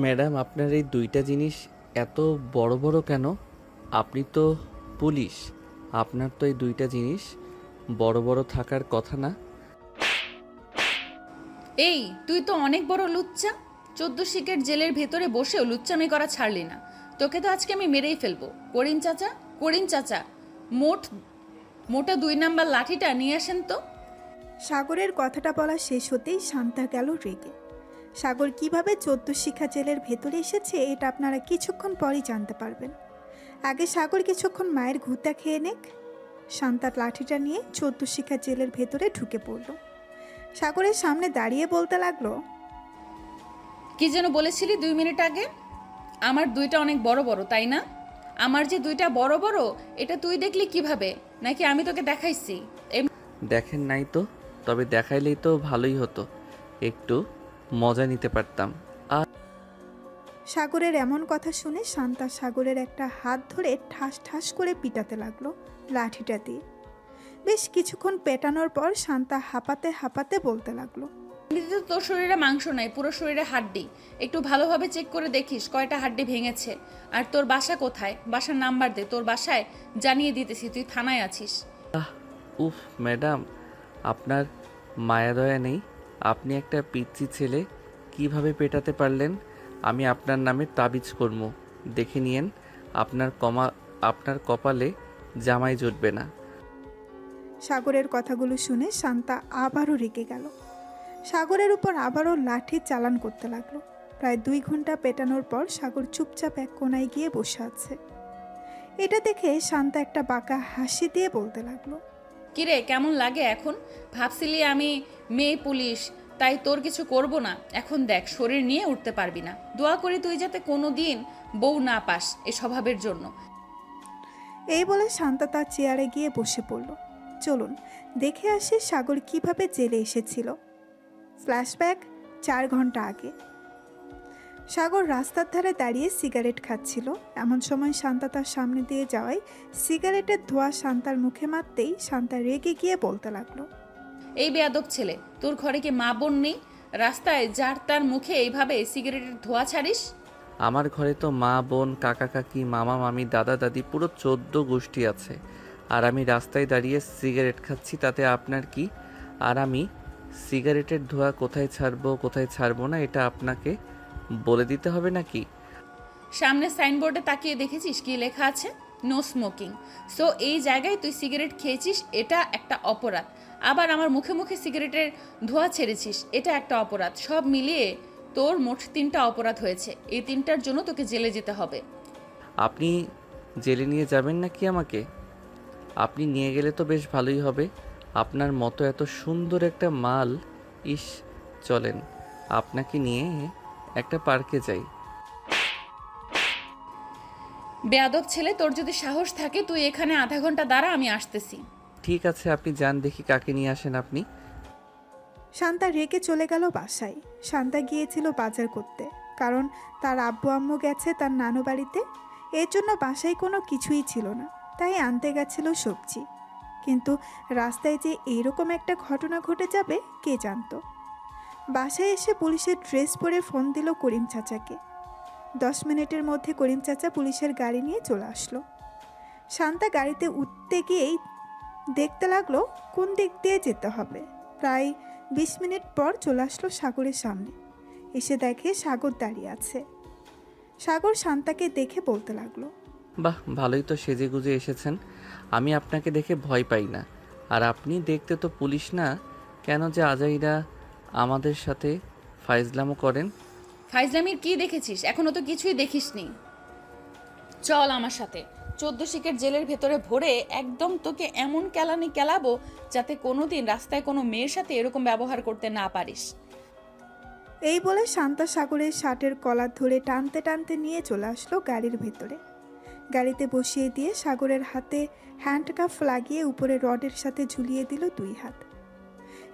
Madam, আপনার এই দুইটা জিনিস এত বড় বড় কেন? আপনি তো পুলিশ, আপনার তো এই দুইটা জিনিস বড় বড় থাকার কথা না। এই তুই তো অনেক বড় লুচ্চা। 14 শিকের জেলের ভেতরে বসেও লুচ্চামি করা ছাড়লি না। তোকে তো আজকে আমি মেরেই ফেলবো। করিম চাচা, করিম চাচা, মোট মোটা 2 নাম্বার লাঠিটা নিয়ে আসেন তো। সাগরের কথাটা বলা শেষ হতেই শান্তা গেল রেগে। সাগর কিভাবে 14 শিখা জেলের ভেতরে এসেছে এটা আপনারা কিছুক্ষণ পরই জানতে পারবেন। আগে সাগর কিছুক্ষণ মায়ের ঘুঁতা খেয়ে নেক। শান্তার লাঠিটা নিয়ে 14 শিখা জেলের ভেতরে ঢুকে পড়ল। সাগরের সামনে দাঁড়িয়ে বলতে লাগলো, কি যেন বলেছিলি 2 মিনিট আগে? আমার দুইটা অনেক বড় বড়, তাই না? আমার যে দুইটা বড় বড় এটা তুই দেখলি কিভাবে? নাকি আমি তোকে দেখাইছি? দেখেন নাই তো, তবে দেখাইলেই তো ভালোই হতো, একটু মজা নিতে পারতাম। সাগরের এমন কথা শুনে শান্তা সাগরের একটা হাত ধরে ঠাস ঠাস করে পিটাতে লাগলো লাঠিটা দিয়ে। বেশ কিছুক্ষণ পেটানোর পর শান্তা হাঁপাতে হাঁপাতে বলতে লাগলো, এমনিতে তো তোর শরীরে মাংস নাই, পুরো শরীরে হাড্ডি। একটু ভালোভাবে চেক করে দেখিস কয়টা হাড্ডি ভেঙেছে। আর তোর বাসা কোথায়? বাসার নাম্বার দে, তোর বাসায় জানিয়ে দিতেছি তুই থানায় আছিস। উফ ম্যাডাম, আপনার মায়া দয়া নেই? আপনি একটা পিচ্চি ছেলে, কিভাবে পেটাতে পারলেন? আমি আপনার নামে তাবিজ করব, দেখে নিয়েন। আপনার কপালে জামাই জুটবে না। সাগরের কথাগুলো শুনে শান্তা আবারও রেগে গেল। সাগরের উপর আবারও লাঠি চালান করতে লাগলো। প্রায় 2 ঘন্টা পেটানোর পর সাগর চুপচাপ এক কোনায় গিয়ে বসে আছে। এটা দেখে শান্তা একটা বাঁকা হাসি দিয়ে বলতে লাগলো, কিরে, কেমন লাগে এখন? ভাবছিলি আমি মেয়ে পুলিশ, তাই তোর কিছু করব না। এখন দেখ, শরীর নিয়ে উঠতে পারবি না। দোয়া করি তুই যাতে কোনো দিন বউ না পাস এ স্বভাবের জন্য। এই বলে শান্তা তার চেয়ারে গিয়ে বসে পড়ল। চলুন দেখে আসি সাগর কিভাবে জেলে এসেছিল। ফ্ল্যাশব্যাক 4 ঘন্টা আগে। সাগর রাস্তার ধারে দাঁড়িয়ে সিগারেট খাচ্ছিল। এমন সময় শান্তা তার সামনে দিয়ে যাওয়ায় সিগারেটের ধোঁয়া শান্তার মুখে মারতেই শান্তা রেগে গিয়ে বলতে লাগলো, এই বেয়াদব ছেলে, তোর ঘরে কি মা বোন নেই? রাস্তায় যার তার মুখে এইভাবে সিগারেটের ধোঁয়া ছাড়িস? আমার ঘরে তো মা বোন কাকা কাকি মামা মামি দাদা দাদি পুরো 14 গোষ্ঠী আছে, আর আমি রাস্তায় দাঁড়িয়ে সিগারেট খাচ্ছি, তাতে আপনার কি? আর আমি সিগারেটের ধোঁয়া কোথায় ছাড়বো কোথায় ছাড়বো না এটা আপনাকে বলে দিতে হবে নাকি? সামনে সাইনবোর্ডে তাকিয়ে দেখেছিস কি লেখা আছে? No smoking. সো এই জায়গায় তুই সিগারেট খেয়েছিস, এটা একটা অপরাধ। আবার আমার মুখে মুখে সিগারেটের ধোঁয়া ছেড়েছিস, এটা একটা অপরাধ। সব মিলিয়ে তোর মোট 3টা অপরাধ হয়েছে। এই 3টার জন্য তোকে জেলে যেতে হবে। আপনি জেলে নিয়ে যাবেন নাকি আমাকে? আপনি নিয়ে গেলে তো বেশ ভালোই হবে। আপনার মতো এত সুন্দর একটা মাল, ইস, চলেন আপনাকে নিয়ে একটা পার্কে যাই। বেয়াদব ছেলে, তোর যদি সাহস থাকে তুই এখানে আধা ঘন্টা দাঁড়া, আমি আসতেছি। ঠিক আছে, আপনি যান, দেখি কাকে নিয়ে আসেন আপনি। শান্তা রেগে চলে গেল বাসায়। শান্তা গিয়েছিল বাজার করতে, কারণ তার আব্বু আম্মু গেছে তার নানু বাড়িতে। এর জন্য বাসায় কোনো কিছুই ছিল না, তাই আনতে গেছিল সবজি। কিন্তু রাস্তায় যে এইরকম একটা ঘটনা ঘটে যাবে কে জানতো। বাসায় এসে পুলিশের ড্রেস পরে ফোন দিল করিম চাচাকে। 10 মিনিটের মধ্যে করিম চাচা পুলিশের গাড়ি নিয়ে চলে আসলো। শান্তা গাড়িতে উঠতে গিয়েই দেখতে লাগলো কোন দিক দিয়ে যেতে হবে। প্রায় 20 মিনিট পর চলে আসলো সাগরের সামনে। এসে দেখে সাগর দাঁড়িয়ে আছে। সাগর শান্তাকে দেখে বলতে লাগলো, বাহ, ভালোই তো সেজে গুজে এসেছেন। আমি আপনাকে দেখে ভয় পাই না। আর আপনি দেখতে তো পুলিশ না, কেন যে আজাইরা আমাদের সাথে ফাইজলামো করেন? ফাইজলামির কি দেখেছিস? এখনো তো কিছুই দেখিসনি। চল আমার সাথে। 14 শিকের জেলের ভেতরে ভরে একদম তোকে এমন কেলানি কেলাবো যাতে কোনোদিন রাস্তায় কোনো মেয়ের সাথে এরকম ব্যবহার করতে না পারিস। এই বলে শান্তা সাগরের শার্টের কলার ধরে টানতে টানতে নিয়ে চলে আসলো গাড়ির ভেতরে। গাড়িতে বসিয়ে দিয়ে সাগরের হাতে হ্যান্ডকাফ লাগিয়ে উপরে রডের সাথে ঝুলিয়ে দিল 2 হাত।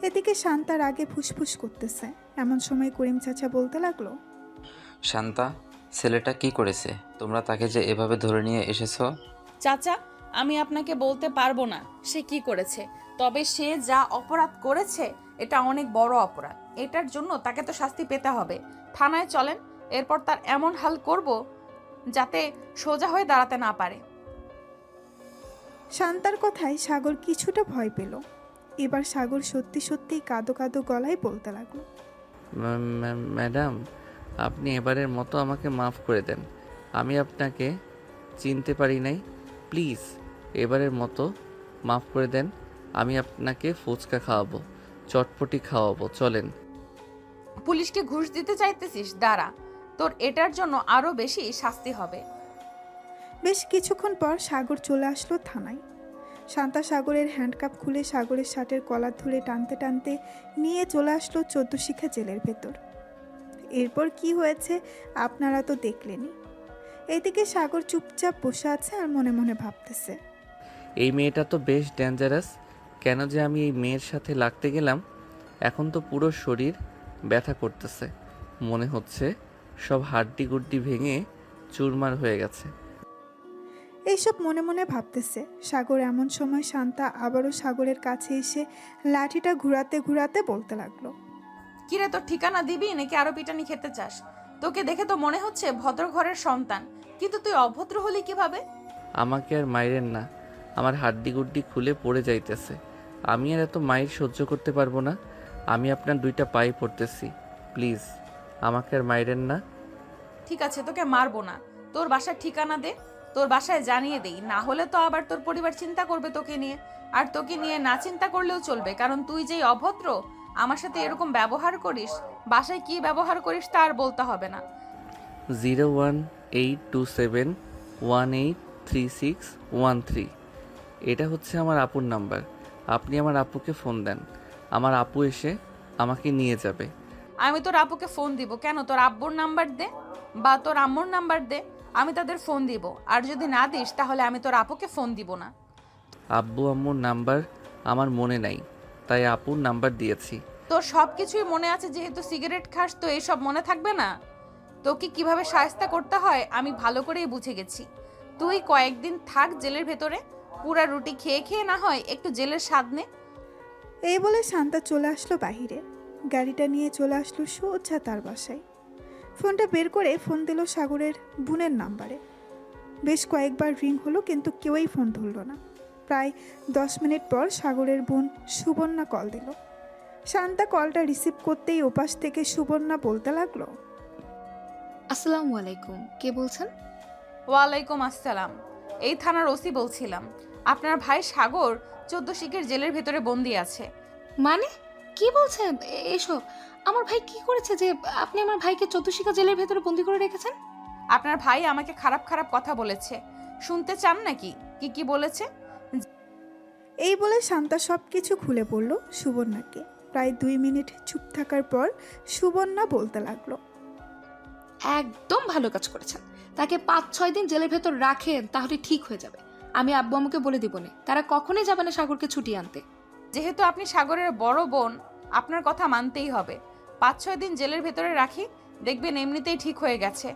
এদিকে শান্তার আগে ফুসফুস করতেছে। এমন সময় করিম চাচা বলতে লাগলো, শান্তা, ছেলেটা কি করেছে? তোমরা তাকে যে এভাবে ধরে নিয়ে এসেছো? চাচা, আমি আপনাকে বলতে পারবো না সে কি করেছে। তবে সে যা অপরাধ করেছে এটা অনেক বড় অপরাধ। এটার জন্য তাকে তো শাস্তি পেতে হবে। থানায় চলেন, এরপর তার এমন হাল করব যাতে সোজা হয়ে দাঁড়াতে না পারে। শান্তার কথায় সাগর কিছুটা ভয় পেল। এবার সাগর সত্যি সত্যি কাঁদো কাঁদো গলায় বলতে লাগলো। ম্যাডাম, আপনি এবারের মতো আমাকে মাফ করে দেন। আমি আপনাকে চিনতে পারি নাই। প্লিজ এবারের মতো মাফ করে দেন। আমি আপনাকে ফুচকা খাওয়াবো, চটপটি খাওয়াবো, চলেন। পুলিশকে ঘুষ দিতে চাইতেছিস? দাঁড়া, তোর এটার জন্য আরো বেশি শাস্তি হবে। বেশ কিছুক্ষণ পর সাগর চলে আসলো থানায়। শান্তা সাগরের হ্যান্ডকাপ খুলে সাগরের শার্টের কলার ধরে টানতে টানতে নিয়ে চলে আসলো 14 শিখা জেলের ভেতর। এরপর কি হয়েছে আপনারা তো দেখলেনই। এইদিকে সাগর চুপচাপ বসে আছে আর মনে মনে ভাবতেছে, এই মেয়েটা তো বেশ ডেঞ্জারাস। কেন যে আমি এই মেয়ের সাথে লাগতে গেলাম। এখন তো পুরো শরীর ব্যথা করতেছে। মনে হচ্ছে সব হাড্ডি গুড্ডি ভেঙে চুরমার হয়ে গেছে। এইসব মনে মনে ভাবতেছে সাগর। এমন সময় শান্তা আবারও সাগরের কাছে এসে লাঠিটা ঘুরাতে ঘুরাতে বলতে লাগলো, কিরে, তোর ঠিকানা দিবি নাকি আরো পিটানি খেতে চাস? তোকে দেখে তো মনে হচ্ছে ভদ্র ঘরের সন্তান, কিন্তু তুই অভদ্র হলি কিভাবে? আমাকে আর মাইরেন না, আমার হাড্ডি গুড্ডি খুলে পড়ে যাইতেছে। আমি আর এত মাইর সহ্য করতে পারবো না। আমি আপনার 2টা পায়ে পড়তেছি, প্লিজ আমাকে আর মাইরেন না। ঠিক আছে, তোকে মারবো না। তোর বাসার ঠিকানা দে, তোর বাসায় জানিয়ে দেই। না হলে তো আবার তোর পরিবার চিন্তা করবে তোকে নিয়ে। আর তোকে নিয়ে না চিন্তা করলেও চলবে, কারণ তুই যেই অভদ্র, আমার সাথে এরকম ব্যবহার করিস। বাসায় কি ব্যবহার করিস তা আর বলতে হবে না। 01827183613। এটা হচ্ছে আমার আপুর নাম্বার। আপনি আমার আপুকে ফোন দেন, আমার আপু এসে আমাকে নিয়ে যাবে। আমি তোর আপুকে ফোন দিব কেন? তোর আব্বুর নাম্বার দে বা তোর আম্মুর নাম্বার দে, আমি তাদের ফোন দিব। আর যদি না দিস তাহলে আমি তোর আপুকে ফোন দিব না। আব্বু আম্মুর নাম্বার আমার মনে নাই, তাই আপুর নাম্বার দিয়েছি। তোর সব কিছুই মনে আছে, যেহেতু সিগারেট খাস তো এইসব মনে থাকবে না? তোকে কিভাবে শায়েস্তা করতে হয় আমি ভালো করেই বুঝে গেছি। তুই কয়েকদিন থাক জেলের ভেতরে, পুরা রুটি খেয়ে খেয়ে না হয় একটু জেলের স্বাদ নে। এই বলে শান্তা চলে আসলো বাহিরে। গাড়িটা নিয়ে চলে আসলো সোজা তার বাসায়। ফোনটা বের করে ফোন দিল সাগরের বোনের নাম্বারে। বেশ কয়েকবার রিং হলো, কিন্তু কেউই ফোন ধরল না। প্রায় 10 মিনিট পর সাগরের বোন সুবর্ণা কল দিল। শান্তা কলটা রিসিভ করতেই ওপাশ থেকে সুবর্ণা বলতে লাগলো, আসসালামু আলাইকুম, কে বলছেন? ওয়ালাইকুম আসসালাম, এই থানার ওসি বলছিলাম। আপনার ভাই সাগর 14 শিখের জেলের ভেতরে বন্দি আছে। মানে কি বলছেন এসব? আমার ভাই কি করেছে যে আপনি আমার ভাইকে 14 শিখা জেলের ভেতরে বন্দি করে রেখেছেন? আপনার ভাই আমাকে খারাপ খারাপ কথা বলেছে, শুনতে চান নাকি কি কি বলেছে? এই বলে শান্তা সব কিছু খুলে বলল সুবর্ণাকে। প্রায় 2 মিনিট চুপ থাকার পর সুবর্ণা বলতে লাগলো, একদম ভালো কাজ করেছেন। তাকে 5-6 দিন জেলের ভেতর রাখেন, তাহলে ঠিক হয়ে যাবে। আমি আব্বু আম্মুকে বলে দিব না, তারা কখনোই যাবে না সাগরকে ছুটিয়ে আনতে। যেহেতু আপনি সাগরের বড় বোন, আপনার কথা মানতেই হবে। 5-6 দিন জেলের ভেতরে রাখি, দেখবেন এমনিতেই ঠিক হয়ে গেছে।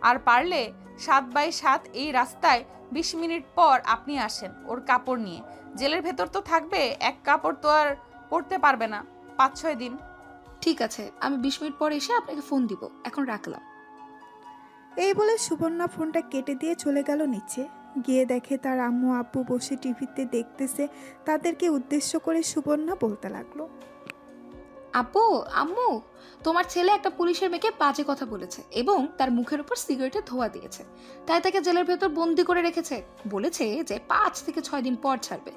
আর পারলে 7x7 এই রাস্তায় 20 মিনিট পর আপনি আসেন ওর কাপড় নিয়ে। জেলের ভেতর তো থাকবে, এক কাপড় তো আর পরতে পারবে না 5-6 দিন। ঠিক আছে, আমি 20 মিনিট পর এসে আপনাকে ফোন দিব। এখন রাখলাম। এই বলে সুবর্ণা ফোনটা কেটে দিয়ে চলে গেল নিচে। গিয়ে দেখে তার আম্মু আব্বু বসে টিভিতে দেখতেছে। তাদেরকে উদ্দেশ্য করে সুবর্ণা বলতে লাগলো, আব্বু আম্মু, তোমার ছেলে একটা পুলিশের মেয়েকে বাজে কথা বলেছে এবং তার মুখের উপর সিগারেটের ধোঁয়া দিয়েছে, তাই তাকে জেলের ভেতর বন্দি করে রেখেছে। বলেছে যে 5 থেকে 6 দিন পর ছাড়বে।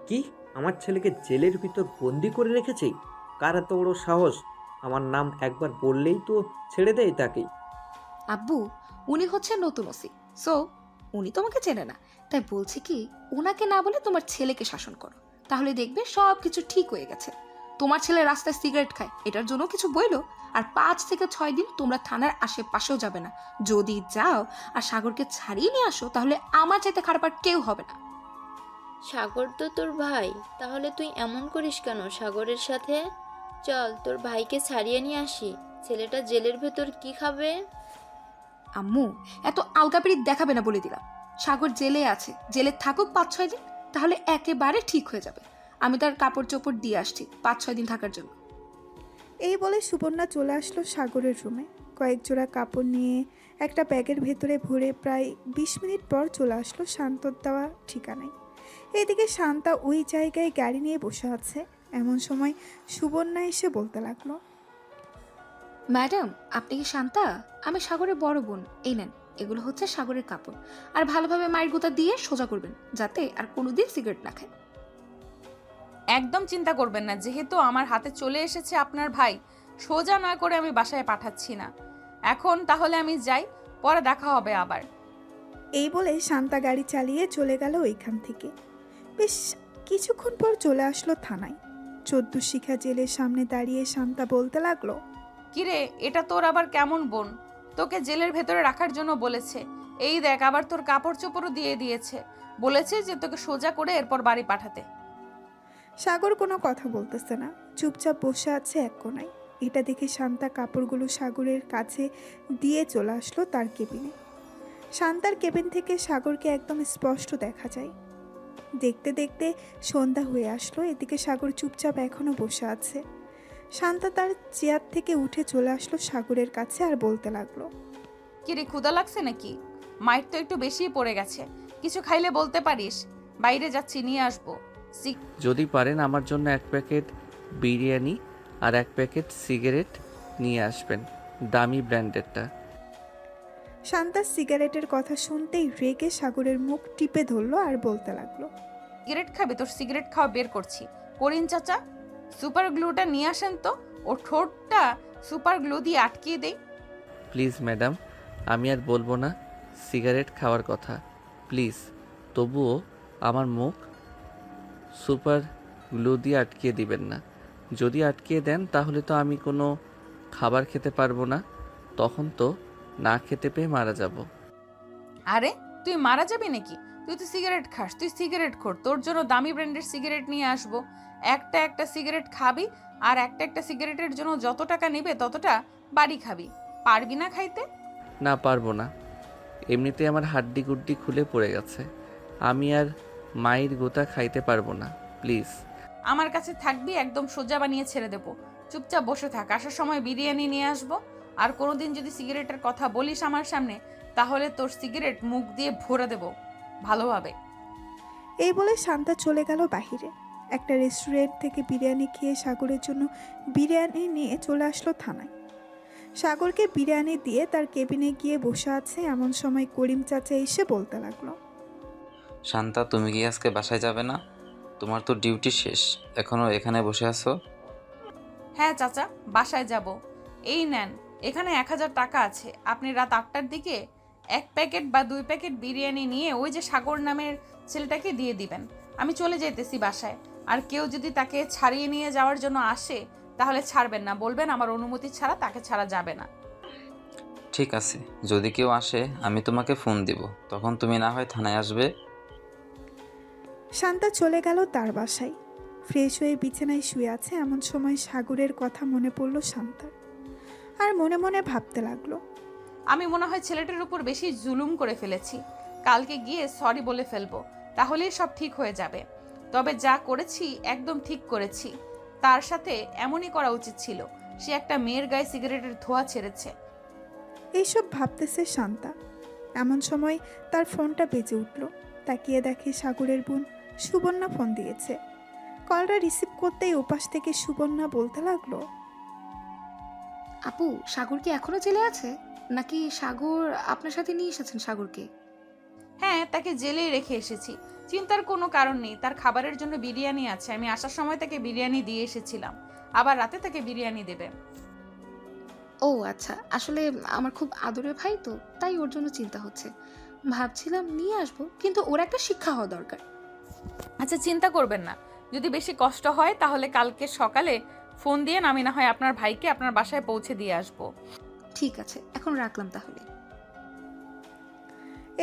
কি, আমার ছেলেকে জেলের ভিতর বন্দি করে রেখেছে? কার এত বড় সাহস? আমার নাম একবার বললেই তো ছেড়ে দেয় তাকে। আব্বু, উনি হচ্ছে নতুন ওসি, সো উনি তোমাকে চেনে না। তাই বলছি কি, ওনাকে না বলে তোমার ছেলেকে শাসন করো, তাহলে দেখবে সব কিছু ঠিক হয়ে গেছে। তোমার ছেলে রাস্তায় সিগারেট খায়, এটার জন্য কিছু বইলো। আর 5 থেকে 6 দিন তোমরা থানার আশেপাশেও যাবে না। যদি যাও আর সাগরকে ছাড়িয়ে নিয়ে আসো, তাহলে আমার চাইতে খারাপ আর কেউ হবে না। সাগর তো তোর ভাই, তাহলে তুই এমন করিস কেন সাগরের সাথে? চল তোর ভাইকে ছাড়িয়ে নিয়ে আসি। ছেলেটা জেলের ভেতর কি খাবে? আম্মু, এত আলগাপিড়ি দেখাবে না বলে দিলাম। সাগর জেলে আছে, জেলে থাকুক 5-6 দিন, তাহলে একেবারে ঠিক হয়ে যাবে। আমি তার কাপড় চোপড় দিয়ে আসছি 5-6 দিন থাকার জন্য। এই বলে সুবর্ণা চলে আসলো সাগরের রুমে। কয়েক জোড়া কাপড় নিয়ে একটা ব্যাগের ভেতরে ভরে প্রায় 20 মিনিট পর চলে আসলো শান্তর দেওয়া ঠিকানায়। এদিকে শান্তা ওই জায়গায় গাড়ি নিয়ে বসে আছে। এমন সময় সুবর্ণা এসে বলতে লাগলো, ম্যাডাম, আপনি কি শান্তা? আমি সাগরের বড় বোন। এই নেন, এগুলো হচ্ছে সাগরের কাপড়। আর ভালোভাবে মায়ের গোতা দিয়ে সোজা করবেন, যাতে আর কোনোদিন সিগারেট না খায়। একদম চিন্তা করবেন না, যেহেতু আমার হাতে চলে এসেছে আপনার ভাই, সোজা না করে আমি বাসায় পাঠাচ্ছি না। এখন তাহলে আমি যাই, পরে দেখা হবে আবার। এই বলে শান্তা গাড়ি চালিয়ে চলে গেল ওইখান থেকে। বেশ কিছুক্ষণ পর চলে আসলো থানায়। 14 শিখা জেলের সামনে দাঁড়িয়ে শান্তা বলতে লাগলো, কিরে, এটা তোর আবার কেমন বোন? তোকে জেলের ভেতরে রাখার জন্য বলেছে। এই দেখ, আবার তোর কাপড় চোপড়ও দিয়ে দিয়েছে। বলেছে যে তোকে সোজা করে এরপর বাড়ি পাঠাতে। সাগর কোনো কথা বলতেছে না, চুপচাপ বসে আছে এক কোণায়। এটা দেখে শান্তা কাপড়গুলো সাগরের কাছে দিয়ে চলে আসলো তার কেবিনে। শান্তার কেবিন থেকে সাগরকে একদম স্পষ্ট দেখা যায়। দেখতে দেখতে সন্ধ্যা হয়ে আসলো। এদিকে সাগর চুপচাপ এখনো বসে আছে। শান্তা তার চেয়ার থেকে উঠে চলে আসলো সাগরের কাছে আর বলতে লাগলো, কিরে, ক্ষুধা লাগছে নাকি? মায়ের তো একটু বেশিই পড়ে গেছে, কিছু খাইলে বলতে পারিস, বাইরে যাচ্ছি, নিয়ে আসবো। যদি পারেন আমার জন্য 1 প্যাকেট বিরিয়ানি আর 1 প্যাকেট সিগারেট নিয়ে আসবেন, দামি ব্র্যান্ডেরটা। শান্তার সিগারেটের কথা শুনতেই রেগে সাগরের মুখ টিপে ধরলো আর বলতে লাগলো, সিগারেট খাবি? তোর সিগারেট খাওয়া বের করছি। করিন চাচা, সুপার গ্লুটা নিয়ে আসেন তো, ও ঠোঁটটা সুপার গ্লু দিয়ে আটকিয়ে দেই। প্লিজ ম্যাডাম, আমি আর বলবো না সিগারেট খাওয়ার কথা, প্লিজ। তবুও আমার মুখ সুপার গ্লু দিয়ে আটকিয়ে দিবেন না। যদি আটকিয়ে দেন তাহলে তো আমি কোনো খাবার খেতে পারবো না, তখন তো না খেতে পেয়ে মারা যাব। আরে তুই মারা যাবি নাকি? তুই তো সিগারেট খাস, তুই সিগারেট খোর। তোর জন্য দামি ব্র্যান্ডের সিগারেট নিয়ে আসবো। একটা একটা সিগারেট খাবি, আর একটা একটা সিগারেটের জন্য যত টাকা নেবে ততটা বাড়ি খাবি। পারবি না খাইতে? না, পারবো না। এমনিতে আমার হাড্ডি গুড্ডি খুলে পড়ে গেছে, আমি আর মায়ের গোতা খাইতে পারবো না, প্লিজ। আমার কাছে থাকবি, একদম সোজা বানিয়ে ছেড়ে দেবো। চুপচাপ বসে থাক, আসার সময় বিরিয়ানি নিয়ে আসবো। আর কোনোদিন যদি সিগারেটের কথা বলিস আমার সামনে, তাহলে তোর সিগারেট মুখ দিয়ে ভরে দেবো ভালোভাবে। এই বলে শান্তা চলে গেল বাহিরে। একটা রেস্টুরেন্ট থেকে বিরিয়ানি খেয়ে সাগরের জন্য বিরিয়ানি নিয়ে চলে আসলো থানায়। সাগরকে বিরিয়ানি দিয়ে তার কেবিনে গিয়ে বসে আছে। এমন সময় করিম চাচা এসে বলতে লাগলো, শান্তা, তুমি কি আজকে বাসায় যাবে না? তোমার তো ডিউটি শেষ, এখনো এখানে বসে আছো? হ্যাঁ চাচা, বাসায় যাব। এই নেন, এখানে 1000 টাকা আছে। আপনি রাত 8টার দিকে 1 প্যাকেট বা 2 প্যাকেট বিরিয়ানি নিয়ে ওই যে সাগর নামের ছেলেটাকে দিয়ে দিবেন। আমি চলে যেতেছি বাসায়। আর কেউ যদি তাকে ছাড়িয়ে নিয়ে যাওয়ার জন্য আসে, তাহলে ছাড়বেন না, বলবেন আমার অনুমতি ছাড়া তাকে ছাড়া যাবে না। ঠিক আছে, যদি কেউ আসে আমি তোমাকে ফোন দিব, তখন তুমি না হয় থানায় আসবে। শান্তা চলে গেল তার বাসায়। ফ্রেশ হয়ে বিছানায় শুয়ে আছে। এমন সময় সাগরের কথা মনে পড়ল শান্তার। আর মনে মনে ভাবতে লাগলো, আমি মনে হয় ছেলেটার উপর বেশি জুলুম করে ফেলেছি। কালকে গিয়ে সরি বলে ফেলবো, তাহলেই সব ঠিক হয়ে যাবে। তবে যা করেছি একদম ঠিক করেছি। তার সাথে এমনই করা উচিত ছিল। সে একটা মেয়ের গায়ে সিগারেটের ধোঁয়া ছেড়েছে। এইসব ভাবতেছে শান্তা। এমন সময় তার ফোনটা বেজে উঠল। তাকিয়ে দেখে সাগরের বোন সুবর্ণা ফোন দিয়েছে। কলটা রিসিভ করতেই ওপাশ থেকে সুবর্ণা বলতে লাগলো, আপু, সাগর কি এখনো জেলে আছে? নাকি সাগর আপনার সাথে নিয়ে এসেছেন সাগরকে? হ্যাঁ, তাকে জেলেই রেখে এসেছি। চিন্তার কোনো কারণ নেই, তার খাবারের জন্য বিরিয়ানি আছে। আমি আসার সময় তাকে বিরিয়ানি দিয়ে এসেছিলাম, আবার রাতে তাকে বিরিয়ানি দেবে। ও আচ্ছা, আসলে আমার খুব আদরের ভাই তো, তাই ওর জন্য চিন্তা হচ্ছে। ভাবছিলাম নিয়ে আসবো, কিন্তু ওর একটা শিক্ষা হওয়া দরকার। আচ্ছা, চিন্তা করবেন না। যদি বেশি কষ্ট হয় তাহলে কালকে সকালে ফোন দিয়ে আমি না হয় আপনার ভাইকে আপনার বাসায় পৌঁছে দিয়ে আসবো। ঠিক আছে, এখন রাখলাম তাহলে।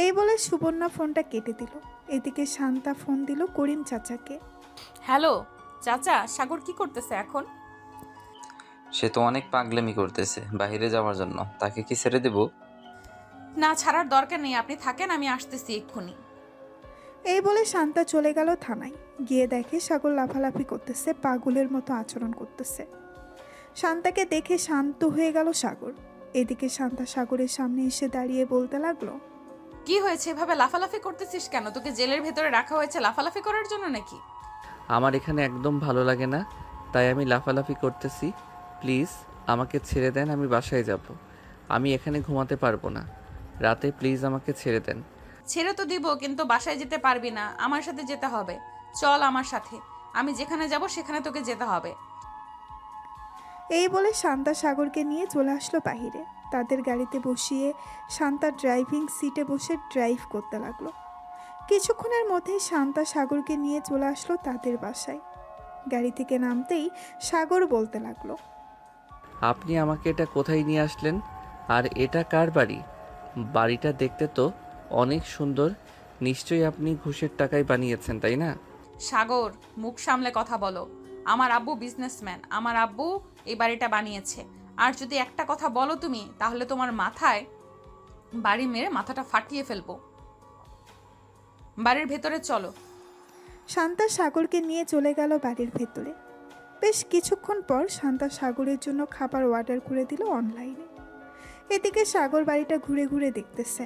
এই বলে সুবর্ণা ফোনটা কেটে দিল। এদিকে শান্তা ফোন দিল করিম চাচাকে। হ্যালো চাচা, সাগর কি করতেছে এখন? সে তো অনেক পাগলামি করতেছে বাইরে যাওয়ার জন্য, তাকে কি ছেড়ে দেব? না, ছাড়ার দরকার নেই, আপনি থাকেন, আমি আসতেছি এক্ষুনি। এই বলে শান্তা চলে গেল থানায়। গিয়ে দেখে সাগর লাফালাফি করতেছে, পাগলের মতো আচরণ করতেছে। শান্তাকে দেখে শান্ত হয়ে গেল সাগর। এদিকে শান্তা সাগরের সামনে এসে দাঁড়িয়ে বলতে লাগলো, কি হয়েছে, এভাবে লাফালাফি করতেছিস কেন? তোকে জেলের ভেতরে রাখা হয়েছে লাফালাফি করার জন্য নাকি? আমার এখানে একদম ভালো লাগে না, তাই আমি লাফালাফি করতেছি। প্লিজ আমাকে ছেড়ে দেন, আমি বাসায় যাব। আমি এখানে ঘুমাতে পারবো না রাতে, প্লিজ আমাকে ছেড়ে দেন। ছেড়ে তো দিব, কিন্তু বাসায় যেতে পারবি না, আমার সাথে যেতে হবে। চল আমার সাথে, আমি যেখানে যাব সেখানে তোকে যেতে হবে। এই বলে শান্তা সাগরকে নিয়ে চলে আসলো বাহিরে। তাদের গাড়িতে বসিয়ে শান্তা ড্রাইভিং সিটে বসে ড্রাইভ করতে লাগলো। কিছুক্ষণের মধ্যেই শান্তা সাগরকে নিয়ে চলে আসলো তাদের বাসায়। গাড়ি থেকে নামতেই সাগর বলতে লাগলো, আপনি আমাকে এটা কোথায় নিয়ে আসলেন? আর এটা কার বাড়ি? বাড়িটা দেখতে তো অনেক সুন্দর। নিশ্চয়ই আপনি ঘুষের টাকায় বানিয়েছেন, তাই না? সাগর, মুখ সামলে কথা বলো। আমার আব্বু বিজনেসম্যান, আমার আব্বু এই বাড়িটা বানিয়েছে। আর যদি একটা কথা বলো তুমি, তাহলে তোমার মাথায় বাড়ি মেরে মাথাটা ফাটিয়ে ফেলবো। বাড়ির ভেতরে চলো। শান্তা সাগরকে নিয়ে চলে গেল বাড়ির ভেতরে। বেশ কিছুক্ষণ পর শান্তা সাগরের জন্য খাবার অর্ডার করে দিল অনলাইনে। এদিকে সাগর বাড়িটা ঘুরে ঘুরে দেখতেছে।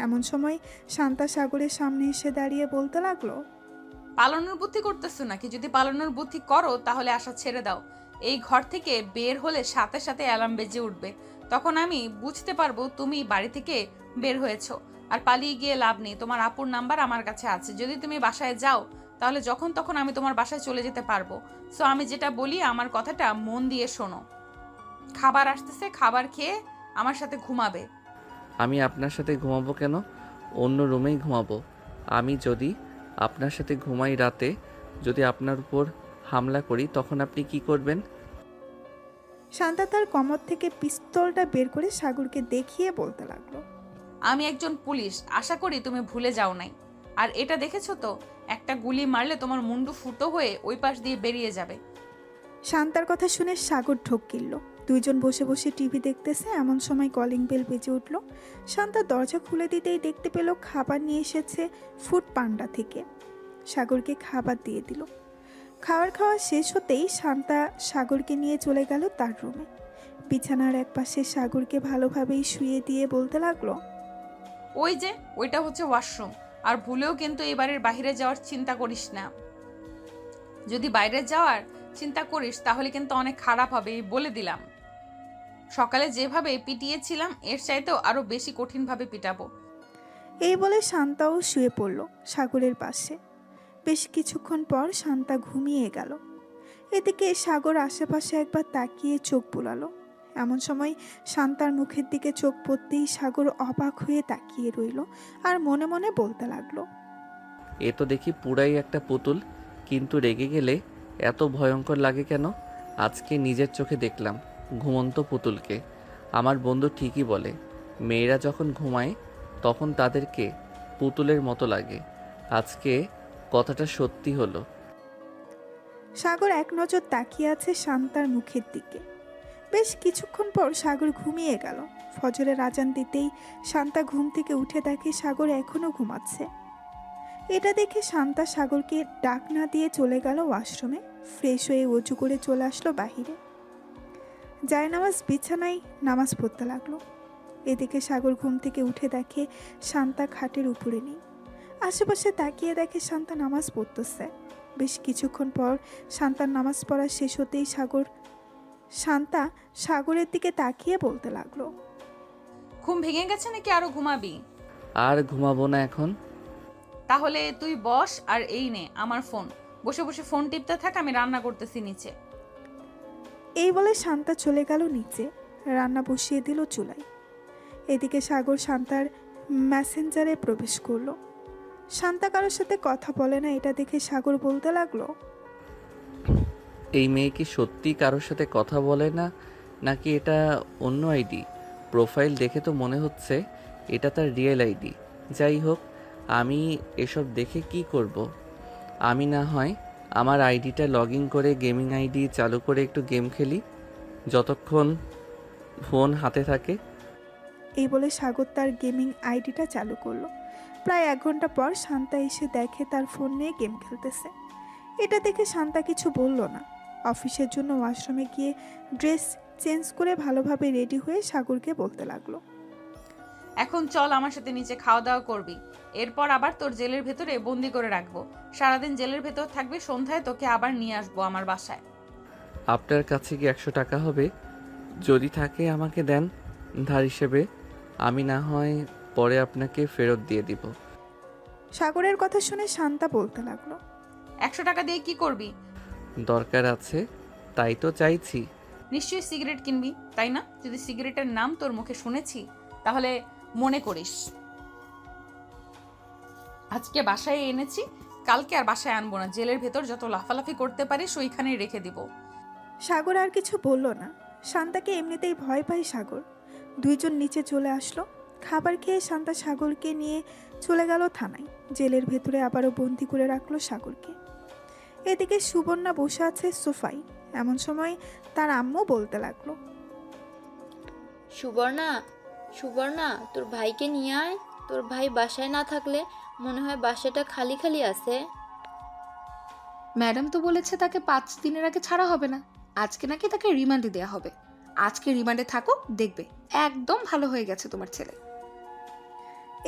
এমন সময় শান্তা সাগরের সামনে এসে দাঁড়িয়ে বলতে লাগলো, পালানোর বুদ্ধি করতেছো নাকি? যদি পালানোর বুদ্ধি করো তাহলে আশা ছেড়ে দাও। এই ঘর থেকে বের হলে সাথে সাথে অ্যালার্ম বেজে উঠবে। তখন আমি বুঝতে পারবো তুমি বাড়ি থেকে বের হয়েছো। আর পালিয়ে গিয়ে লাভ নেই, তোমার আপুর নাম্বার আমার কাছে আছে। যদি তুমি বাসায় যাও তাহলে যখন তখন আমি তোমার বাসায় চলে যেতে পারবো। সো আমি যেটা বলি আমার কথাটা মন দিয়ে শোনো। খাবার আসতেছে, খাবার খেয়ে আমার সাথে ঘুমাবে। আমি আপনার সাথে ঘুমাবো কেন? অন্য রুমেই ঘুমাবো। আমি যদি আপনার সাথে ঘুমাই রাতে, যদি আপনার উপর হামলা করি, তখন আপনি কি করবেন? শান্তা তার কমর থেকে পিস্তলটা বের করে সাগরকে দেখিয়ে বলতে লাগলো, আমি একজন পুলিশ, আশা করি তুমি ভুলে যাও নাই। আর এটা দেখেছো তো, একটা গুলি মারলে তোমার মুন্ডু ফুটো হয়ে ওই পাশ দিয়ে বেরিয়ে যাবে। শান্তার কথা শুনে সাগর ঢোক গিলল। দুইজন বসে বসে টিভি দেখতেছে। এমন সময় কলিং বেল বেজে উঠল। শান্তা দরজা খুলে দিতেই দেখতে পেল খাবার নিয়ে এসেছে ফুড পান্ডা থেকে। সাগরকে খাবার দিয়ে দিল। খাওয়া শেষ হতেই শান্তা সাগরকে নিয়ে চলে গেল তার রুমে। বিছানার এক পাশে সাগরকে ভালোভাবেই শুয়ে দিয়ে বলতে লাগলো, ওই যে ওইটা হচ্ছে ওয়াশরুম। আর ভুলেও কিন্তু এই বাড়ির বাইরে যাওয়ার চিন্তা করিস না। যদি বাইরে যাওয়ার চিন্তা করিস তাহলে কিন্তু অনেক খারাপ হবে, এই বলে দিলাম। সকালে যেভাবে পিটিয়েছিলাম এর চাইতেও আরো বেশি কঠিনভাবে পিটাবো। এই বলে শান্তাও শুয়ে পড়ল সাগরের পাশে। বেশ কিছুক্ষণ পর শান্তা ঘুমিয়ে গেল। এদিকে সাগর আশেপাশে একবার তাকিয়ে চোখ বুলালো। এমন সময় শান্তার মুখের দিকে চোখ পড়তেই সাগর অবাক হয়ে তাকিয়ে রইল আর মনে মনে বলতে লাগলো, এ তো দেখি পুরাই একটা পুতুল, কিন্তু রেগে গেলে এত ভয়ঙ্কর লাগে কেন? আজকে নিজের চোখে দেখলাম ঘুমন্ত পুতুলকে। আমার বন্ধু ঠিকই বলে, মেয়েরা যখন ঘুমায় তখন তাদেরকে পুতুলের মতো লাগে। আজকে কথাটা সত্যি হলো। সাগর এক নজর তাকিয়ে আছে শান্তার মুখের দিকে। বেশ কিছুক্ষণ পর সাগর ঘুমিয়ে গেল। ফজরের আজান দিতেই শান্তা ঘুম থেকে উঠে দেখে সাগর এখনো ঘুমাচ্ছে। এটা দেখে শান্তা সাগরকে ডাক না দিয়ে চলে গেল ওয়াশরুমে। ফ্রেশ হয়ে অজু করে চলে আসলো বাহিরে। জায়নামাজ বিছানায় নামাজ পড়তে লাগলো। এদিকে সাগর ঘুম থেকে উঠে দেখে শান্তা খাটের উপরে নেই। আশেপাশে তাকিয়ে দেখে শান্তা নামাজ পড়তেছে। বেশ কিছুক্ষণ পর শান্তার নামাজ পড়া শেষ হতেই শান্তা সাগরের দিকে তাকিয়ে বলতে লাগলো, ঘুম ভেঙে গেছে নাকি আরো ঘুমাবি? আর ঘুমাবো না এখন। তাহলে তুই বস আর এই নে আমার ফোন। বসে বসে ফোন টিপতে থাক, আমি রান্না করতেছি নিচে। এই বলে শান্তা চলে গেল নিচে। রান্না বসিয়ে দিল চুলায়। এদিকে সাগর শান্তার মেসেঞ্জারে প্রবেশ করলো। শান্তা কারোর সাথে কথা বলে না, এটা দেখে সাগর বলতে লাগলো, এই মেয়ে কি সত্যি কারোর সাথে কথা বলে না, নাকি এটা অন্য আইডি? প্রোফাইল দেখে তো মনে হচ্ছে এটা তার রিয়েল আইডি। যাই হোক, আমি এসব দেখে কি করব? আমি না হয় আমার আইডিটা লগ ইন করে গেমিং আইডি চালু করে একটু গেম খেলি যতক্ষণ ফোন হাতে থাকে। এই বলে সাগর তার গেমিং আইডিটা চালু করলো। প্রায় 1 ঘন্টা পর শান্তা এসে দেখে তার ফোন নিয়ে গেম খেলতেছে। এটা দেখে শান্তা কিছু বলল না। অফিসের জন্য ওয়াশরুমে গিয়ে ড্রেস চেঞ্জ করে ভালোভাবে রেডি হয়ে সাগরকে বলতে লাগলো, এখন চল আমার সাথে নিচে খাওয়া দাওয়া করবি, এরপর আবার তোর জেলের ভেতরে বন্দি করে রাখবো। সারাদিন জেলের ভেতর থাকবি, সন্ধ্যায় তোকে আবার নিয়ে আসবো আমার বাসায়। আপনার কাছে কি 100 টাকা হবে? যদি থাকে আমাকে দেন ধার হিসেবে, আমি না হয় পরে আপনাকে ফেরত দিয়ে দিব। সাগরের কথা শুনে শান্তা বলতে লাগলো, 100 টাকা দিয়ে কি করবি? দরকার আছে তাই তো চাইছি। নিশ্চয়ই সিগারেট কিনবি, তাই না? যদি সিগারেটের নাম তোর মুখে শুনেছি তাহলে মনে করিস আজকে বাসায় এনেছি, কালকে আর বাসায় আনবো না। জেলের ভেতর যত লাফালাফি করতে পারিস ওইখানেই রেখে দিব। সাগর আর কিছু বলল না। শান্তাকে এমনিতেই ভয় পায় সাগর। দুইজন নিচে চলে আসলো। খাবার খেয়ে শান্তা সাগরকে নিয়ে চলে গেল থানায়। জেলের ভেতরে আবারও বন্দি করে রাখলো সাগরকে। এদিকে সুবর্ণা বসে আছে সোফায়। এমন সময় তার আম্মু বলতে লাগলো, সুবর্ণা, সুবর্ণা, তোর ভাইকে নিয়ে আয়। তোর ভাই বাসায় না থাকলে মনে হয় বাসাটা খালি খালি আছে। ম্যাডাম তো বলেছে তাকে 5 দিনের আগে ছাড়া হবে না। আজকে নাকি তাকে রিমান্ডে দেওয়া হবে। আজকে রিমান্ডে থাকুক, দেখবে একদম ভালো হয়ে গেছে তোমার ছেলে।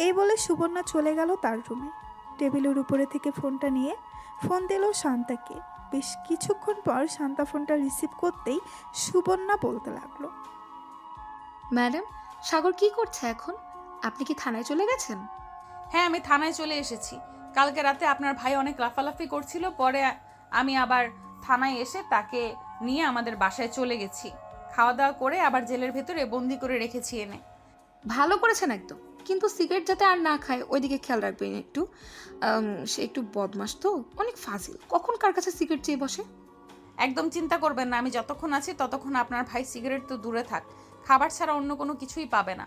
এই বলে সুবর্ণা চলে গেল তার রুমে। টেবিলের উপরে থেকে ফোনটা নিয়ে ফোন দিল শান্তাকে। বেশ কিছুক্ষণ পর শান্তা ফোনটা রিসিভ করতেই সুবর্ণা বলতে লাগলো, ম্যাডাম, সাগর কি করছে এখন? আপনি কি থানায় চলে গেছেন? হ্যাঁ, আমি থানায় চলে এসেছি। কালকে রাতে আপনার ভাই অনেক লাফালাফি করছিল, পরে আমি আবার থানায় এসে তাকে নিয়ে আমাদের বাসায় চলে গেছি। খাওয়া দাওয়া করে আবার জেলের ভেতরে বন্দি করে রেখেছি এনে। ভালো করেছেন একদম, কিন্তু সিগারেট যাতে আর না খায় ওইদিকে খেয়াল রাখবেন একটু। সে একটু বদমাস তো, অনেক ফাজিল, কখন কার কাছে সিগারেট চেয়ে বসে। একদম চিন্তা করবেন না, আমি যতক্ষণ আছি ততক্ষণ আপনার ভাই সিগারেট তো দূরে থাক, খাবার ছাড়া অন্য কোনো কিছুই পাবে না।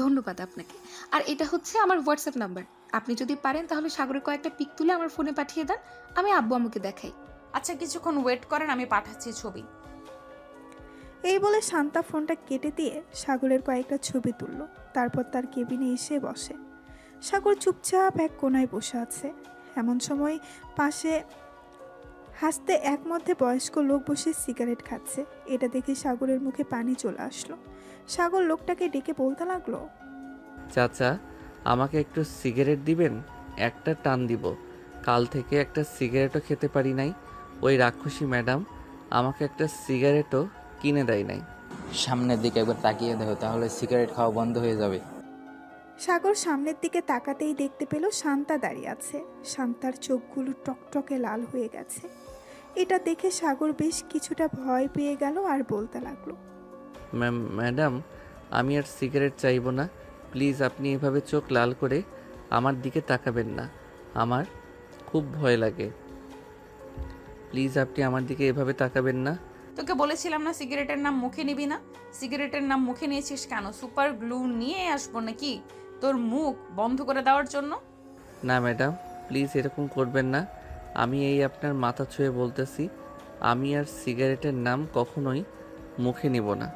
ধন্যবাদ আপনাকে। আর এটা হচ্ছে আমার হোয়াটসঅ্যাপ নাম্বার। আপনি যদি পারেন তাহলে সাগরের কয়েকটা পিক তুলে আমার ফোনে পাঠিয়ে দেন, আমি আব্বু আম্মুকে দেখাই। আচ্ছা, কিছুক্ষণ ওয়েট করেন, আমি পাঠাচ্ছি ছবি। এই বলে শান্তা ফোনটা কেটে দিয়ে সাগরের কয়েকটা ছবি তুলল। তারপর তার কেবিনে এসে বসে। সাগর চুপচাপ এক কোনায় বসে আছে। এমন সময় পাশে হাসতে এক মধ্যে বয়স্ক লোক বসে সিগারেট খাচ্ছে। এটা দেখে সাগরের মুখে পানি চলে আসলো। সাগর লোকটাকে ডেকে বলতে লাগলো, চাচা, আমাকে একটু সিগারেট দিবেন? একটা টান দিব। কাল থেকে একটা সিগারেটও খেতে পারি নাই। ওই রাক্ষসী ম্যাডাম আমাকে একটা সিগারেটও কিনে দেয় নাই। সামনের দিকে একবার তাকিয়ে দেখো, তাহলে সিগারেট খাওয়া বন্ধ হয়ে যাবে। সাগর সামনের দিকে তাকাতেই দেখতে পেল শান্তা দাঁড়িয়ে আছে। শান্তার চোখগুলো টকটকে লাল হয়ে গেছে। এটা দেখে সাগর বেশ কিছুটা ভয় পেয়ে গেল আর বলতে লাগলো, ম্যাডাম, আমি আর সিগারেট চাইবো না। প্লিজ আপনি এভাবে চোখ লাল করে আমার দিকে তাকাবেন না, আমার খুব ভয় লাগে। প্লিজ আপনি আমার দিকে এভাবে তাকাবেন না। তোকে বলেছিলাম না সিগারেটের নাম মুখে নিবি না? সিগারেটের নাম মুখে নিয়েছিস কেন? সুপার গ্লু নিয়ে আসবো নাকি তোর মুখ বন্ধ করে দেওয়ার জন্য? না ম্যাডাম, প্লিজ এরকম করবেন না। আমি এই আপনার মাথা ছুঁয়ে বলতেছি, আমি আর সিগারেটের নাম কখনোই মুখে নিব না।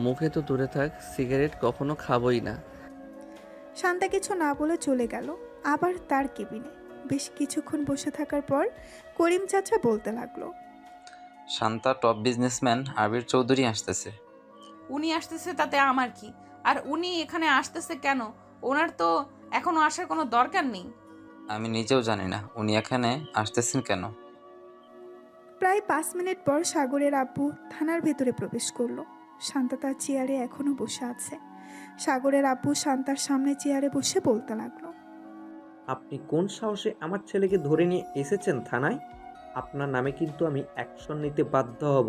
মুখে তো দূরে থাক, সিগারেট কখনো খাবই না। শান্তা কিছু না বলে চলে গেল আবার তার কেবিনে। বেশ কিছুক্ষণ বসে থাকার পর করিম চাচা বলতে লাগলো, শান্তা, টপ বিজনেসম্যান আবির চৌধুরী আসতেছে। উনি আসতেছে তাতে আমার কি? আর উনি এখানে আসতেছে কেন? ওনার তো এখনো আসার কোনো দরকার নেই। আমি নিজেও জানি না উনি এখানে আসতেছেন কেন। প্রায় 5 মিনিট পর সাগরের আব্বু থানার ভেতরে প্রবেশ করলো। শান্তা তার চেয়ারে এখনো বসে আছে। সাগরের আব্বু শান্তার সামনে চেয়ারে বসে বলতে লাগলো, আপনি কোন সাহসে আমার ছেলেকে ধরে নিয়ে এসেছেন থানায়? আপনার নামে কিন্তু আমি অ্যাকশন নিতে বাধ্য হব।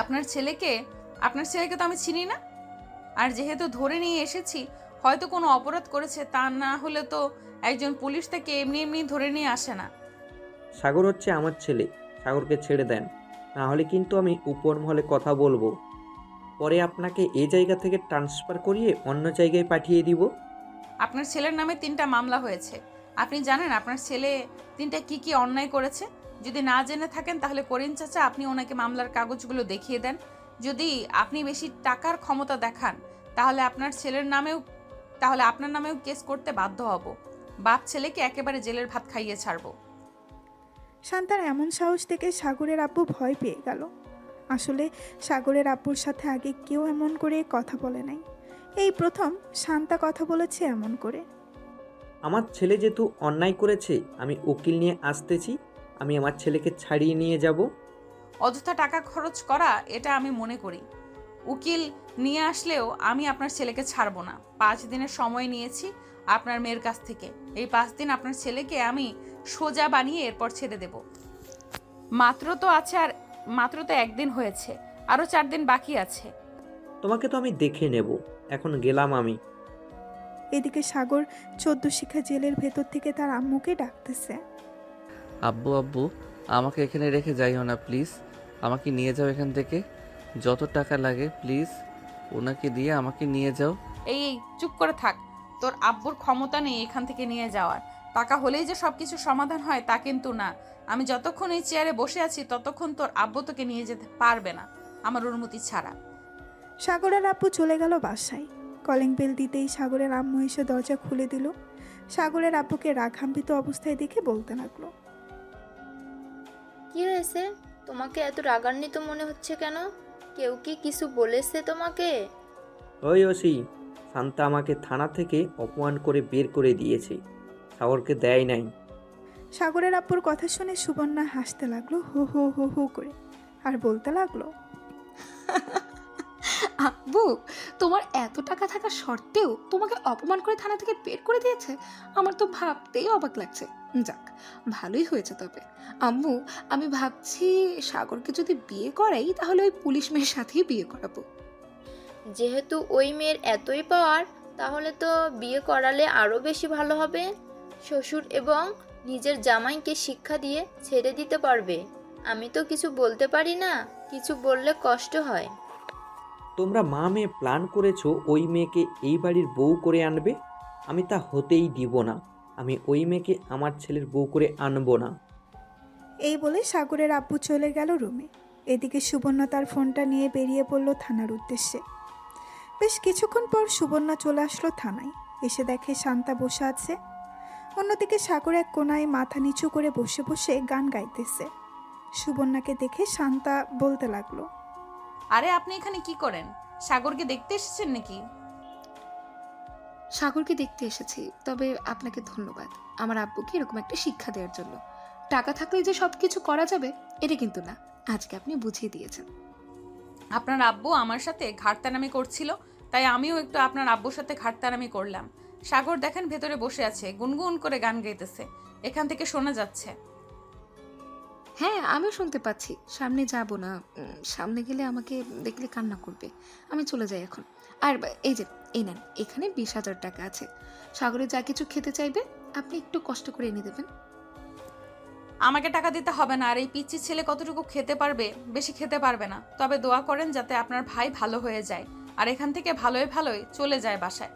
আপনার ছেলেকে তো আমি চিনি না। আর যেহেতু ধরে নিয়ে এসেছি, হয়তো কোনো অপরাধ করেছে, তা না হলে তো একজন পুলিশ থেকে এমনি এমনি ধরে নিয়ে আসে না। সাগর হচ্ছে আমার ছেলে, সাগরকে ছেড়ে দেন, না হলে কিন্তু আমি উপর মহলে কথা বলবো। পরে আপনাকে এই জায়গা থেকে ট্রান্সফার করিয়ে অন্য জায়গায় পাঠিয়ে দিব। আপনার ছেলের নামে 3টা মামলা হয়েছে। আপনি জানেন আপনার ছেলে 3টা কি অন্যায় করেছে? যদি না জেনে থাকেন তাহলে করিম চাচা আপনি ওনাকে মামলার কাগজগুলো দেখিয়ে দেন। যদি আপনি বেশি টাকার ক্ষমতা দেখান তাহলে আপনার নামেও কেস করতে বাধ্য হব। বাপ ছেলেকে একেবারে জেলের ভাত খাইয়ে ছাড়বো। শান্তার এমন সাহস দেখে সাগরের আব্বু ভয় পেয়ে গেল। আসলে সাগরের আব্বুর সাথে আগে কেউ এমন করে কথা বলে নাই, এই প্রথম শান্তা কথা বলেছে এমন করে। আমার ছেলে যেহেতু অন্যায় করেছে, আমি উকিল নিয়ে আসতেছি। আমি আমার ছেলেকে ছাড়িয়ে নিয়ে যাব। অযথা টাকা খরচ করা এটা আমি মনে করি। উকিল নিয়ে আসলেও আমি আপনার ছেলেকে ছাড়বো না। 5 দিনের সময় নিয়েছি আপনার মেয়ের কাছ থেকে। এই 5 দিন আপনার ছেলেকে আমি সোজা বানিয়ে এরপর ছেড়ে দেব। মাত্র তো 1 দিন হয়েছে, আরও 4 দিন বাকি আছে। তোমাকে তো আমি দেখে নেব। এখন গেলাম আমি। এদিকে সাগর 14 শিখা জেলের ভেতর থেকে তার আম্মুকে ডাকতেছে। আব্বু আব্বু, আমাকে এখানে রেখে যাইও না প্লিজ। আমাকে নিয়ে যাও এখান থেকে, যত টাকা লাগে প্লিজ ওনাকে দিয়ে আমাকে নিয়ে যাও। এই চুপ করে থাক। তোর আব্বুর ক্ষমতা নেই এখান থেকে নিয়ে যাওয়ার। টাকা হলেই যে সব কিছু সমাধান হয় তা কিন্তু না। আমি যতক্ষণ এই চেয়ারে বসে আছি ততক্ষণ তোর আব্বু তোকে নিয়ে যেতে পারবে না আমার অনুমতি ছাড়া। সাগরের আব্বু চলে গেল বাসায়। কলিং বেল দিতেই সাগরের আম্মু এসে দরজা খুলে দিল। সাগরের আব্বুকে রাগান্বিত অবস্থায় দেখে বলতে লাগলো, কি হয়েছে? তোমাকে এত রাগান্বিত মনে হচ্ছে কেন? কেউ কি কিছু বলেছে তোমাকে? ওই ওসি, শান্তা আমাকে থানা থেকে অপমান করে বের করে দিয়েছে, সাগরকে দেয় নাই। সাগরের আব্বুর কথা শুনে সুবর্ণা হাসতে লাগলো হো হো হো হো করে, আর বলতে লাগলো, আব্বু, তোমার এত টাকা থাকা সত্ত্বেও তোমাকে অপমান করে থানা থেকে বের করে দিয়েছে? আমার তো ভাবতেই অবাক লাগছে। যাক, ভালোই হয়েছে তবে। আম্মু, আমি ভাবছি সাগরকে যদি বিয়ে করাই তাহলে ওই পুলিশ মেয়ের সাথেই বিয়ে করাবো। যেহেতু ওই মেয়ের এতই পাওয়ার, তাহলে তো বিয়ে করালে আরও বেশি ভালো হবে। শ্বশুর এবং নিজের জামাইকে শিক্ষা দিয়ে ছেড়ে দিতে পারবে। আমি তো কিছু বলতে পারি না, কিছু বললে কষ্ট হয়। তোমরা মা মেয়ে প্ল্যান করেছো ওই মেয়েকে এই বাড়ির বউ করে আনবে। আমি তা হতেই দিব না। আমি ওই মেয়েকে আমার ছেলের বউ করে আনবো না। এই বলে সাগরের আব্বু চলে গেল রুমে। এদিকে সুবর্ণা তার ফোনটা নিয়ে বেরিয়ে পড়ল থানার উদ্দেশ্যে। বেশ কিছুক্ষণ পর সুবর্ণা চলে আসলো থানায়। এসে দেখে শান্তা বসে আছে। অন্যদিকে সাগর এক কোনায় মাথা নিচু করে বসে বসে গান গাইতেছে। সুবর্ণাকে দেখে শান্তা বলতে লাগলো, আরে আপনি এখানে কি করেন? সাগরকে দেখতে এসেছেন নাকি? সাগরকে দেখতে এসেছি, তবে আপনাকে ধন্যবাদ আমার আব্বুকে এরকম একটা শিক্ষা দেওয়ার জন্য। টাকা থাকলে যে সব কিছু করা যাবে এটা কিন্তু না, আজকে আপনি বুঝিয়ে দিয়েছেন। আপনার আব্বু আমার সাথে ঘাটতারামি করছিল, তাই আমিও একটু আপনার আব্বুর সাথে ঘাটতারামি করলাম। সাগর দেখেন ভেতরে বসে আছে, গুনগুন করে গান গাইতেছে, এখান থেকে শোনা যাচ্ছে। হ্যাঁ, আমিও শুনতে পাচ্ছি। সামনে যাব না, সামনে গেলে আমাকে দেখলে কান্না করবে। আমি চলে যাই এখন। আর এই যে, এই নেন, এখানে 20,000 টাকা আছে। সাগরে যা কিছু খেতে চাইবে আপনি একটু কষ্ট করে এনে দেবেন। আমাকে টাকা দিতে হবে না। আর এই পিচ্চি ছেলে কতটুকু খেতে পারবে? বেশি খেতে পারবে না। তবে দোয়া করেন যাতে আপনার ভাই ভালো হয়ে যায় আর এখান থেকে ভালোই ভালোই চলে যায় বাসায়।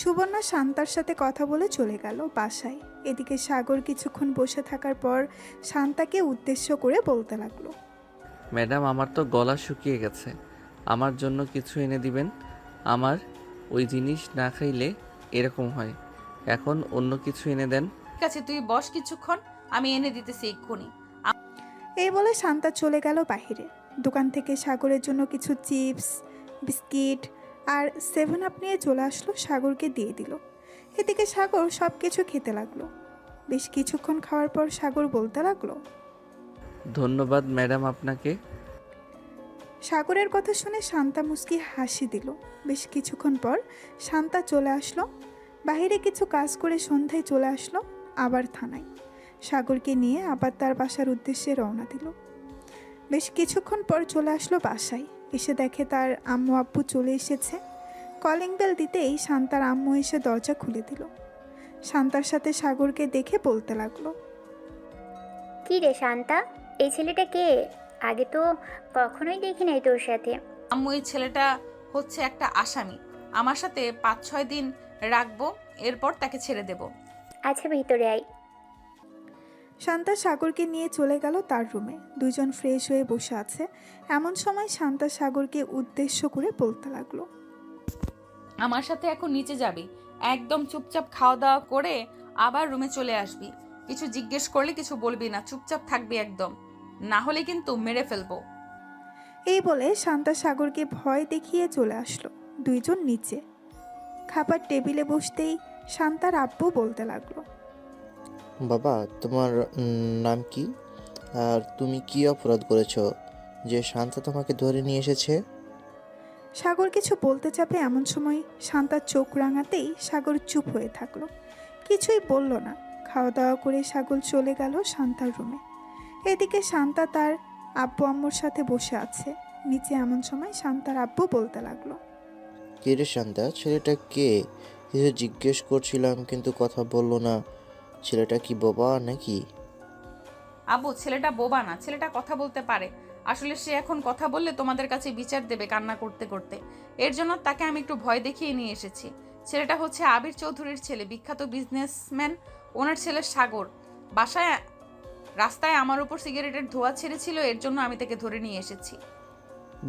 সুবর্ণা শান্তার সাথে কথা বলে চলে গেল বাসায়। এদিকে সাগর কিছুক্ষণ বসে থাকার পর শান্তাকে উদ্দেশ্য করে বলতে লাগলো, ম্যাডাম, আমার তো গলা শুকিয়ে গেছে, আমার জন্য কিছু এনে দিবেন। আমার ওই জিনিস না খাইলে এরকম হয়, এখন অন্য কিছু এনে দেন। ঠিক আছে, তুই বস কিছুক্ষণ, আমি এনে দিতেছি এক্ষুনি। এই বলে শান্তা চলে গেল বাহিরে। দোকান থেকে সাগরের জন্য কিছু চিপস, বিস্কিট আর 7 আপ নিয়ে চলে আসলো, সাগরকে দিয়ে দিল। এদিকে সাগর সব কিছু খেতে লাগলো। বেশ কিছুক্ষণ খাওয়ার পর সাগর বলতে লাগলো, ধন্যবাদ ম্যাডাম আপনাকে। সাগরের কথা শুনে শান্তা মুস্কি হাসি দিল। বেশ কিছুক্ষণ পর শান্তা চলে আসলো বাইরে, কিছু কাজ করে সন্ধ্যায় চলে আসলো আবার থানায়। সাগরকে নিয়ে আবার তার বাসার উদ্দেশ্যে রওনা দিল। বেশ কিছুক্ষণ পর চলে আসলো বাসায়। এসে দেখে তার আম্মু আব্বু চলে এসেছে। কলিং বেল দিতেই শান্তার আম্মু এসে দরজা খুলে দিল। শান্তার সাথে সাগরকে দেখে বলতে লাগলো, কি রে শান্তা, এই ছেলেটা কে? আগে তো কখনোই দেখি নাই তোর সাথে। আম্মু, এই ছেলেটা হচ্ছে একটা আসামি। আমার সাথে 5-6 দিন রাখবো, এরপর তাকে ছেড়ে দেব। আচ্ছা, ভিতরে আয়। শান্তা সাগরকে নিয়ে চলে গেল তার রুমে। দুজন ফ্রেশ হয়ে বসে আছে। এমন সময় শান্তা সাগরকে উদ্দেশ্য করে বলতে লাগলো, আমার সাথে এখন নিচে যাবি, একদম চুপচাপ খাওয়া দাওয়া করে আবার রুমে চলে আসবি। কিছু জিজ্ঞেস করলে কিছু বলবি না, চুপচাপ থাকবি একদম, না হলে কিন্তু মেরে ফেলবো। এই বলে শান্তা সাগরকে ভয় দেখিয়ে চলে আসলো। দুইজন নিচে খাবার টেবিলে বসতেই শান্তার আব্বু বলতে লাগলো, বাবা, তোমার নাম কি? আর তুমি কি অপরাধ করেছো যে শান্তা তোমাকে ধরে নিয়ে এসেছে? সাগর কিছু বলতে চাপে এমন সময় শান্তার চোখ রাঙাতেই সাগর চুপ হয়ে থাকলো, কিছুই বলল না। খাওয়া দাওয়া করে সাগর চলে গেল শান্তার রুমে। এদিকে শান্তা তার আব্বু আম্মুর সাথে বসে আছে নিচে। এমন সময় শান্তার আব্বু বলতে লাগলো, কে রে শান্তা? ছেলেটা কে? কিছু জিজ্ঞেস করছিলাম কিন্তু কথা বললো না। ছেলেটা কি বোবা নাকি? আব্বু, ছেলেটা বোবা না, ছেলেটা কথা বলতে পারে। আসলে সে এখন কথা বললে তোমাদের কাছে বিচার দেবে কান্না করতে করতে। এর জন্য তাকে আমি একটু ভয় দেখিয়ে নিয়ে এসেছি। ছেলেটা হচ্ছে আবির চৌধুরীর ছেলে, বিখ্যাত বিজনেসম্যান। ওনার ছেলে সাগর রাস্তায় আমার উপর সিগারেটের ধোঁয়া ছেড়েছিল, এর জন্য আমি তাকে ধরে নিয়ে এসেছি।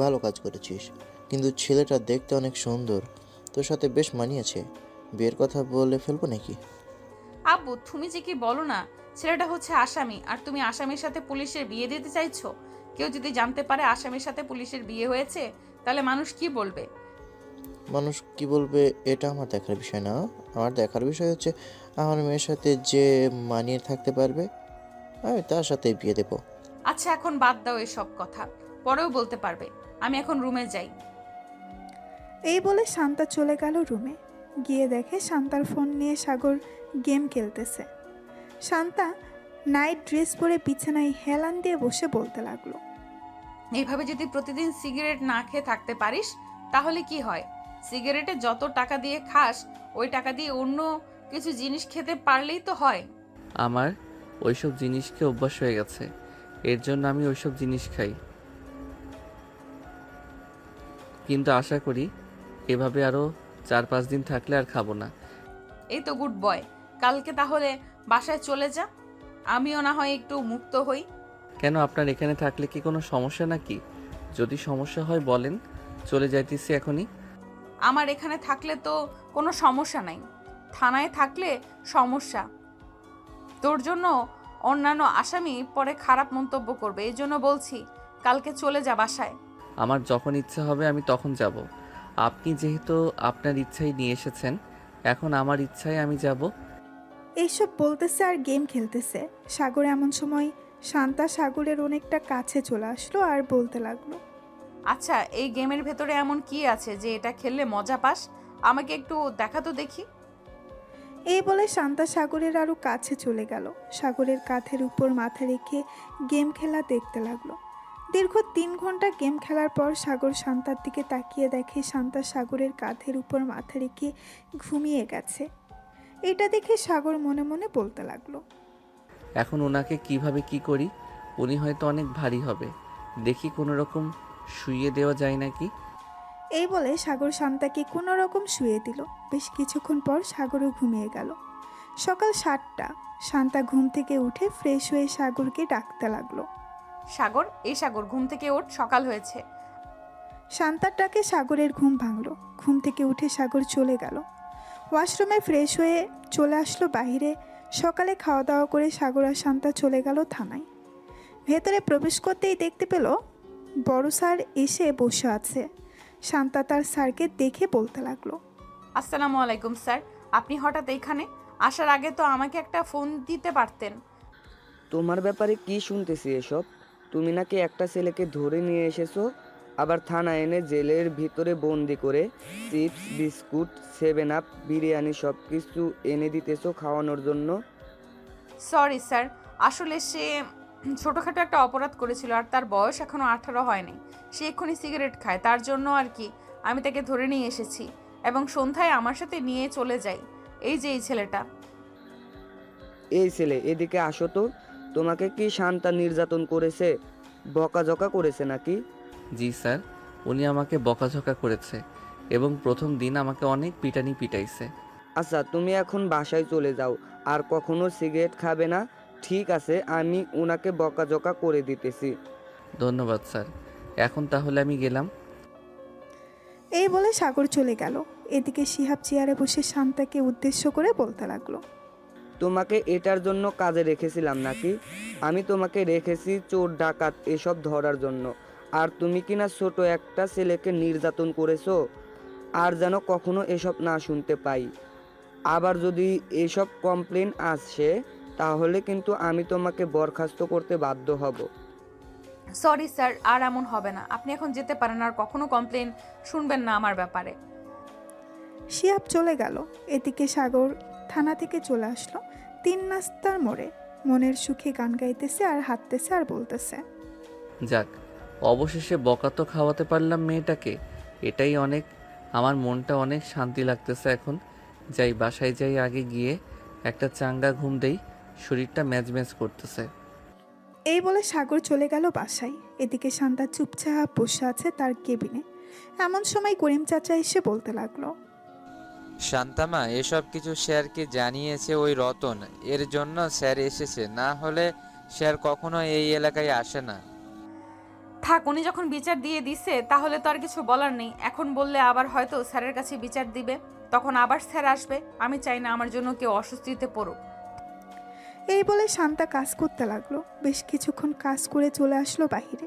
ভালো কাজ করেছিস, কিন্তু ছেলেটা দেখতে অনেক সুন্দর, তোর সাথে বেশ মানিয়েছে। বিয়ের কথা বলে ফেলবো নাকি? আব্বু, তুমি যে কি বলো না, ছেলেটা হচ্ছে আসামি, আর তুমি আসামির সাথে পুলিশের বিয়ে দিতে চাইছো? কেউ যদি জানতে পারে আসামির সাথে পুলিশের বিয়ে হয়েছে, তাহলে মানুষ কি বলবে? মানুষ কি বলবে এটা আমার দেখার বিষয় না। আমার দেখার বিষয় হচ্ছে আমার মেয়ের সাথে যে মানিয়ে থাকতে পারবে আমি তার সাথে বিয়ে দেবো। আচ্ছা, এখন বাদ দাও এসব কথা, পরেও বলতে পারবে। আমি এখন রুমে যাই। এই বলে শান্তা চলে গেল রুমে। গিয়ে দেখে শান্তার ফোন নিয়ে সাগর গেম খেলতেছে। শান্তা নাইট ড্রেস পরে বিছানায় হেলান দিয়ে বসে বলতে লাগলো, এইভাবে যদি প্রতিদিন সিগারেট না খেয়ে থাকতে পারিস তাহলে কি হয়? সিগারেটে যত টাকা দিয়ে খাস, ওই টাকা দিয়ে অন্য কিছু জিনিস খেতে পারলেই তো হয়। আমার ওইসব জিনিস খেয়ে অভ্যাস হয়ে গেছে, এর জন্য আমি ওইসব জিনিস খাই। কিন্তু আশা করি এভাবে আরও 4-5 দিন থাকলে আর খাবো না। এই তো গুড বয়, কালকে তাহলে বাসায় চলে যা, আমিও না হয় একটু মুক্ত হই। কেন, আপনার এখানে থাকলে কি কোনো সমস্যা নাকি? যদি সমস্যা হয় বলেন, চলে যাইতেছি এখনই। আমার এখানে থাকলে তো কোনো সমস্যা নাই, থানায় থাকলে সমস্যা। তোর জন্য অন্যান্য আসামি পরে খারাপ মন্তব্য করবে, এই জন্য বলছি কালকে চলে যা বাসায়। আমার যখন ইচ্ছা হবে আমি তখন যাব। আপনি যেহেতু আপনার ইচ্ছাই নিয়ে এসেছেন, এখন আমার ইচ্ছায় আমি যাব। এইসব বলতেছে আর গেম খেলতেছে। সাগর এমন সময় শান্তা সাগরের অনেকটা কাছে চলে আসলো আর বলতে লাগলো, আচ্ছা, এই গেমের ভেতরে এমন কি আছে যে এটা খেললে মজা পাস? আমাকে একটু দেখা তো দেখি। এই বলে শান্তা সাগরের আরও কাছে চলে গেল। সাগরের কাঁধের উপর মাথা রেখে গেম খেলা দেখতে লাগলো। দীর্ঘ 3 ঘন্টা গেম খেলার পর সাগর শান্তার দিকে তাকিয়ে দেখে শান্তা সাগরের কাঁধের উপর মাথা রেখে ঘুমিয়ে গেছে। এটা দেখে সাগর মনে মনে বলতে লাগলো, এখন ওনাকে কিভাবে কি করি? উনি হয়তো অনেক ভারী হবে, দেখি কোনো রকম শুইয়ে দেওয়া যায় নাকি। এই বলে সাগর শান্তাকে কোনো রকম শুয়ে দিল। বেশ কিছুক্ষণ পর সাগরও ঘুমিয়ে গেল। সকাল 7টা। শান্তা ঘুম থেকে উঠে ফ্রেশ হয়ে সাগরকে ডাকতে লাগলো। সাগর, এই সাগর, ঘুম থেকে ওঠ, সকাল হয়েছে। শান্তার ডাকে সাগরের ঘুম ভাঙলো। ঘুম থেকে উঠে সাগর চলে গেল ওয়াশরুমে, ফ্রেশ হয়ে চলে আসলো বাইরে। সকালে খাওয়া দাওয়া করে সাগর আর শান্তা চলে গেল থানায়। ভেতরে প্রবেশ করতেই দেখতে পেল বড় স্যার এসে বসে আছে। শান্তা তার স্যারকে দেখে বলতে লাগলো, আসসালামু আলাইকুম স্যার, আপনি হঠাৎ এখানে? আসার আগে তো আমাকে একটা ফোন দিতে পারতেন। তোমার ব্যাপারে কি শুনতেছি এসব? তুমি নাকি একটা ছেলেকে ধরে নিয়ে এসেছো, আবার থানা এনে জেলের ভিতরে বন্দি করে চিপস, বিস্কুট, 7 আপ, বিরিয়ানি সব কিছু এনে দিতেছো খাওয়ানোর জন্য। সরি স্যার, আসলে সে ছোটোখাটো একটা অপরাধ করেছিল, আর তার বয়স এখনও 18 হয়নি। সে এক্ষুনি সিগারেট খায়, তার জন্য আর কি আমি তাকে ধরে নিয়ে এসেছি এবং সন্ধ্যায় আমার সাথে নিয়ে চলে যাই। এই যে এই ছেলেটা। এই ছেলে, এদিকে আসো তো। তোমাকে কি শান্তা নির্যাতন করেছে, বকাঝকা করেছে নাকি? জি স্যার, উনি আমাকে বকাঝকা করেছে এবং প্রথম দিন আমাকে অনেক পিটানি পিটাইছে। আচ্ছা, তুমি এখন বাসায় চলে যাও, আর কখনো সিগারেট খাবে না, ঠিক আছে? আমি ওনাকে বকাঝকা করে দিতেছি। ধন্যবাদ স্যার, এখন তাহলে আমি গেলাম। এই বলে সাগর চলে গেল। এদিকে শিহাব চেয়ারে বসে শান্তাকে উদ্দেশ্য করে বলতে লাগলো, তোমাকে এটার জন্য কাজে রেখেছিলাম নাকি? আমি তোমাকে রেখেছি চোর ডাকাত এসব ধরার জন্য, আর তুমি কিনা ছোট একটা ছেলেকে নির্যাতন করেছো। আর যেন কখনো এসব না শুনতে পাই। আবার যদি এসব কমপ্লেন আসে তাহলে কিন্তু আমি তোমাকে বরখাস্ত করতে বাধ্য হব। সরি স্যার, আর এমন হবে না। আপনি এখন যেতে পারেন, আর কখনো কমপ্লেন শুনবেন না আমার ব্যাপারে। শিহাব চলে গেল। এদিকে সাগর থানা থেকে চলে আসলো 3 রাস্তার মোড়ে। মনের সুখে গান গাইতেছে আর হাঁটতেছে আর বলতেছে, যাক, অবশেষে বকা তো খাওয়াতে পারলাম মেয়েটাকে, এটাই অনেক। আমার মনটা অনেক শান্তি লাগতেছে এখন। যাই, বাসায় যাই, আগে গিয়ে একটা চাঙ্গা ঘুম দেই, শরীরটা ম্যাজম্যাজ করতেছে। এই বলে সাগর চলে গেল বাসায়। এদিকে শান্তা চুপচাপ বসে আছে তার কেবিনে। এমন সময় করিম চাচা এসে বলতে লাগলো, শান্তামা, এসব কিছু স্যারকে জানিয়েছে ওই রতন, এর জন্য স্যার এসেছে, না হলে স্যার কখনো এই এলাকায় আসে না। থাক, উনি যখন বিচার দিয়ে দিছে তাহলে তো আর কিছু বলার নেই। এখন বললে আবার হয়তো স্যারের কাছে বিচার দিবে, তখন আবার স্যার আসবে। আমি চাই না আমার জন্য কেউ অস্বস্তিতে পড়ুক। এই বলে শান্তা কাজ করতে লাগলো। বেশ কিছুক্ষণ কাজ করে চলে আসলো বাহিরে।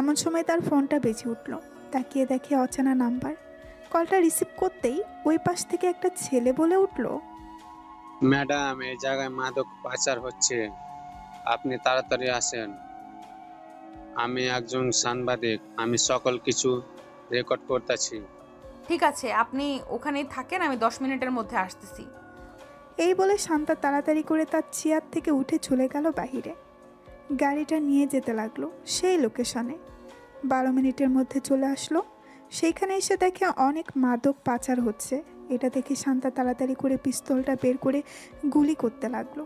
এমন সময় তার ফোনটা বেজে উঠল। তাকিয়ে দেখে অচেনা নাম্বার। কলটা রিসিভ করতেই ওই পাশ থেকে একটা ছেলে বলে উঠল, ম্যাডাম, এই জায়গায় মাদক পাচার হচ্ছে, আপনি তাড়াতাড়ি আসেন। আমি একজন সাংবাদিক, আমি সকল কিছু রেকর্ড করতেছি। ঠিক আছে, আপনি ওখানেই থাকেন, আমি 10 মিনিটের মধ্যে আসতেছি। এই বলে শান্তা তাড়াতাড়ি করে তার চেয়ার থেকে উঠে চলে গেল বাহিরে। গাড়িটা নিয়ে যেতে লাগলো সেই লোকেশনে। 12 মিনিটের মধ্যে চলে আসলো। সেইখানে এসে দেখে অনেক মাদক পাচার হচ্ছে। এটা দেখে শান্তা তাড়াতাড়ি করে পিস্তলটা বের করে গুলি করতে লাগলো।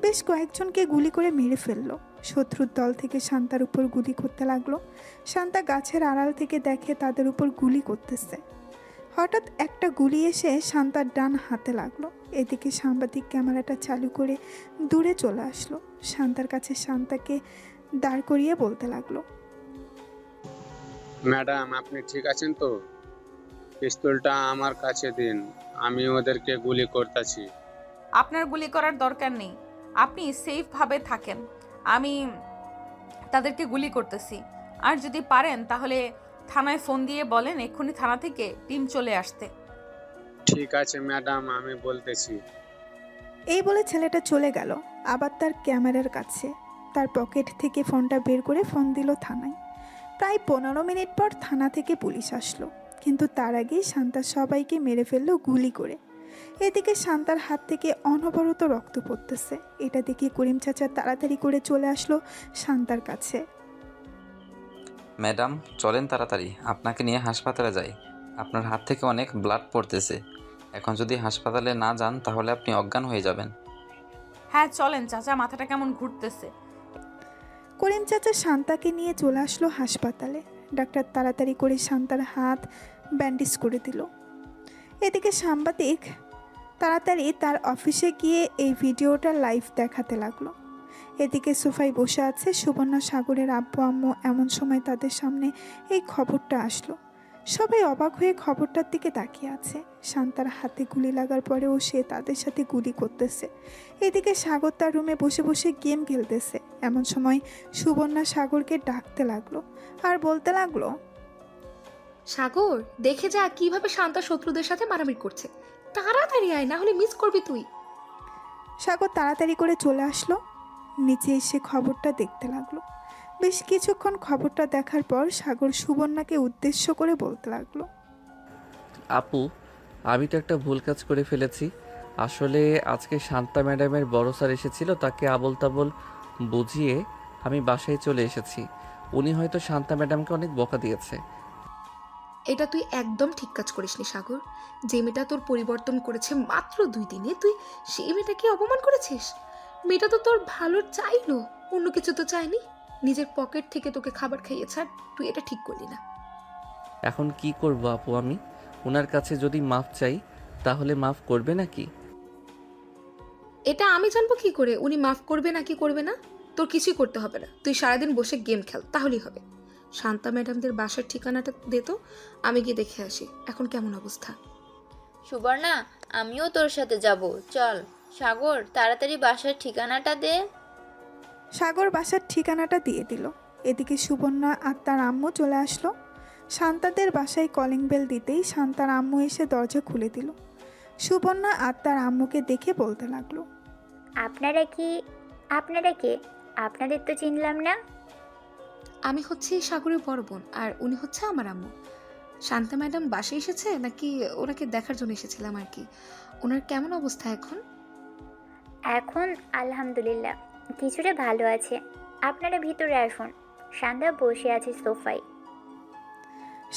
বেশ কয়েকজনকে গুলি করে মেরে ফেললো। শত্রুর দল থেকে শান্তার উপর গুলি করতে লাগলো। শান্তা গাছের আড়াল থেকে দেখে তাদের উপর গুলি করতেছে। হঠাৎ একটা গুলি এসে শান্তার ডান হাতে লাগলো। এদিকে সাংবাদিক ক্যামেরাটা চালু করে দূরে চলে আসলো। শান্তার কাছে শান্তাকে দাঁড় করিয়ে বলতে লাগলো, ম্যাডাম, আপনি ঠিক আছেন তো? পিস্তলটা আমার কাছে দিন, আমি ওদেরকে গুলি করতেছি। আপনার গুলি করার দরকার নেই, আপনি সেফভাবে থাকেন। আমি তাদেরকে গুলি করতেছি। আর যদি পারেন তাহলে থানায় ফোন দিয়ে বলেন এক্ষুনি থানা থেকে টিম চলে আসতে। ঠিক আছে ম্যাডাম, আমি বলতেছি। এই বলে ছেলেটা চলে গেল আবার তার ক্যামেরার কাছে। তার পকেট থেকে ফোনটা বের করে ফোন দিল থানায়। প্রায় 15 মিনিট পর থানা থেকে পুলিশ আসলো, কিন্তু তার আগেই শান্তা সবাইকে মেরে ফেললো গুলি করে। এদিকে শান্তার হাত থেকে অনবরত রক্ত পড়তেছে। এটা দেখে করিম চাচা তাড়াতাড়ি করে চলে আসলো শান্তার কাছে। ম্যাডাম, চলেন তাড়াতাড়ি, আপনাকে নিয়ে হাসপাতালে যাই। আপনার হাত থেকে অনেক ব্লাড পড়তেছে। এখন যদি হাসপাতালে না যান তাহলে আপনি অজ্ঞান হয়ে যাবেন। হ্যাঁ চলেন চাচা, মাথাটা কেমন ঘুরতেছে। করিম চাচা শান্তাকে নিয়ে চলে আসলো হাসপাতালে। ডাক্তার তাড়াতাড়ি করে শান্তার হাত ব্যান্ডেজ করে দিল। এদিকে সাংবাদিক তাড়াতাড়ি তার অফিসে গিয়ে এই ভিডিওটা লাইভ দেখাতে লাগলো। এদিকে সোফায় বসে আছে সুবর্ণা সাগরের আব্বু আম্মু। এমন সময় তাদের সামনে এই খবরটা আসলো। সবাই অবাক হয়ে খবরটার দিকে তাকিয়ে আছে। শান্তার হাতে গুলি লাগার পরেও সে তাদের সাথে গুলি করতেছে। এদিকে সাগর তার রুমে বসে বসে গেম খেলতেছে। এমন সময় সুবর্ণা সাগরকে ডাকতে লাগলো আর বলতে লাগলো, সাগর, দেখে যা কিভাবে শান্তা শত্রুদের সাথে মারামারি করছে। তাড়াতাড়ি আয়, না হলে মিস করবি তুই। সাগর তাড়াতাড়ি করে চলে আসলো। নিচে এসে খবরটা দেখতে লাগলো। বেশ কিছুক্ষণ খবরটা দেখার পর সাগর সুবর্ণাকে উদ্দেশ্য করে বলতে লাগলো, আপু, আমি তো একটা ভুল কাজ করে ফেলেছি। আসলে আজকে শান্তা ম্যাডামের বড় স্যার এসেছিল, তাকে আবল তাবল বুঝিয়ে আমি বাসায় চলে এসেছি। উনি হয়তো শান্তা ম্যাডামকে অনেক বকা দিয়েছে। এটা তুই একদম ঠিক কাজ করিসনি সাগর। যে মেয়েটা তোর পরিবর্তন করেছে মাত্র 2 দিনে, তুই সেই মেয়েটাকে অপমান করেছিস। মেয়েটা তো তোর ভালো চাইলো, অন্য কিছু তো চাইনি। নিজের পকেট থেকে তোকে খাবার খাইয়েছে, আর তুই এটা ঠিক করলি না। এখন কি করব আপু আমি? ওনার কাছে যদি মাফ চাই তাহলে মাফ করবে নাকি? এটা আমি জানবো কি করে উনি মাফ করবে নাকি করবে না? তোর কিছুই করতে হবে না, তুই সারাদিন বসে গেম খেল, তাহলেই হবে। শান্তা ম্যাডামদের বাসার ঠিকানাটা দে তো, আমি গিয়ে দেখে আসি এখন কেমন অবস্থা। সুবর্ণা, আমিও তোর সাথে যাব, চল। সাগর, তাড়াতাড়ি বাসার ঠিকানাটা দে। সাগর বাসার ঠিকানাটা দিয়ে দিল। এদিকে সুবর্ণা আর তার আম্মু চলে আসলো। শান্তাদের বাসায় কলিং বেল দিতেই শান্তার আম্মু এসে দরজা খুলে দিল। সুবর্ণা আর তার আম্মুকে দেখে বলতে লাগলো, আপনারা কে? আপনাদের তো চিনলাম না। আমি হচ্ছি সাগরের বড় বোন, আর উনি হচ্ছে আমার আম্মু। শান্তা ম্যাডাম বাসায় এসেছে নাকি ওনাকে দেখার জন্য এসেছিলাম আর কি। ওনার কেমন অবস্থা এখন? এখন আলহামদুলিল্লাহ কিছুটা ভালো আছে। আপনারা ভিতরে আসুন। শান্তা বসে আছে সোফায়।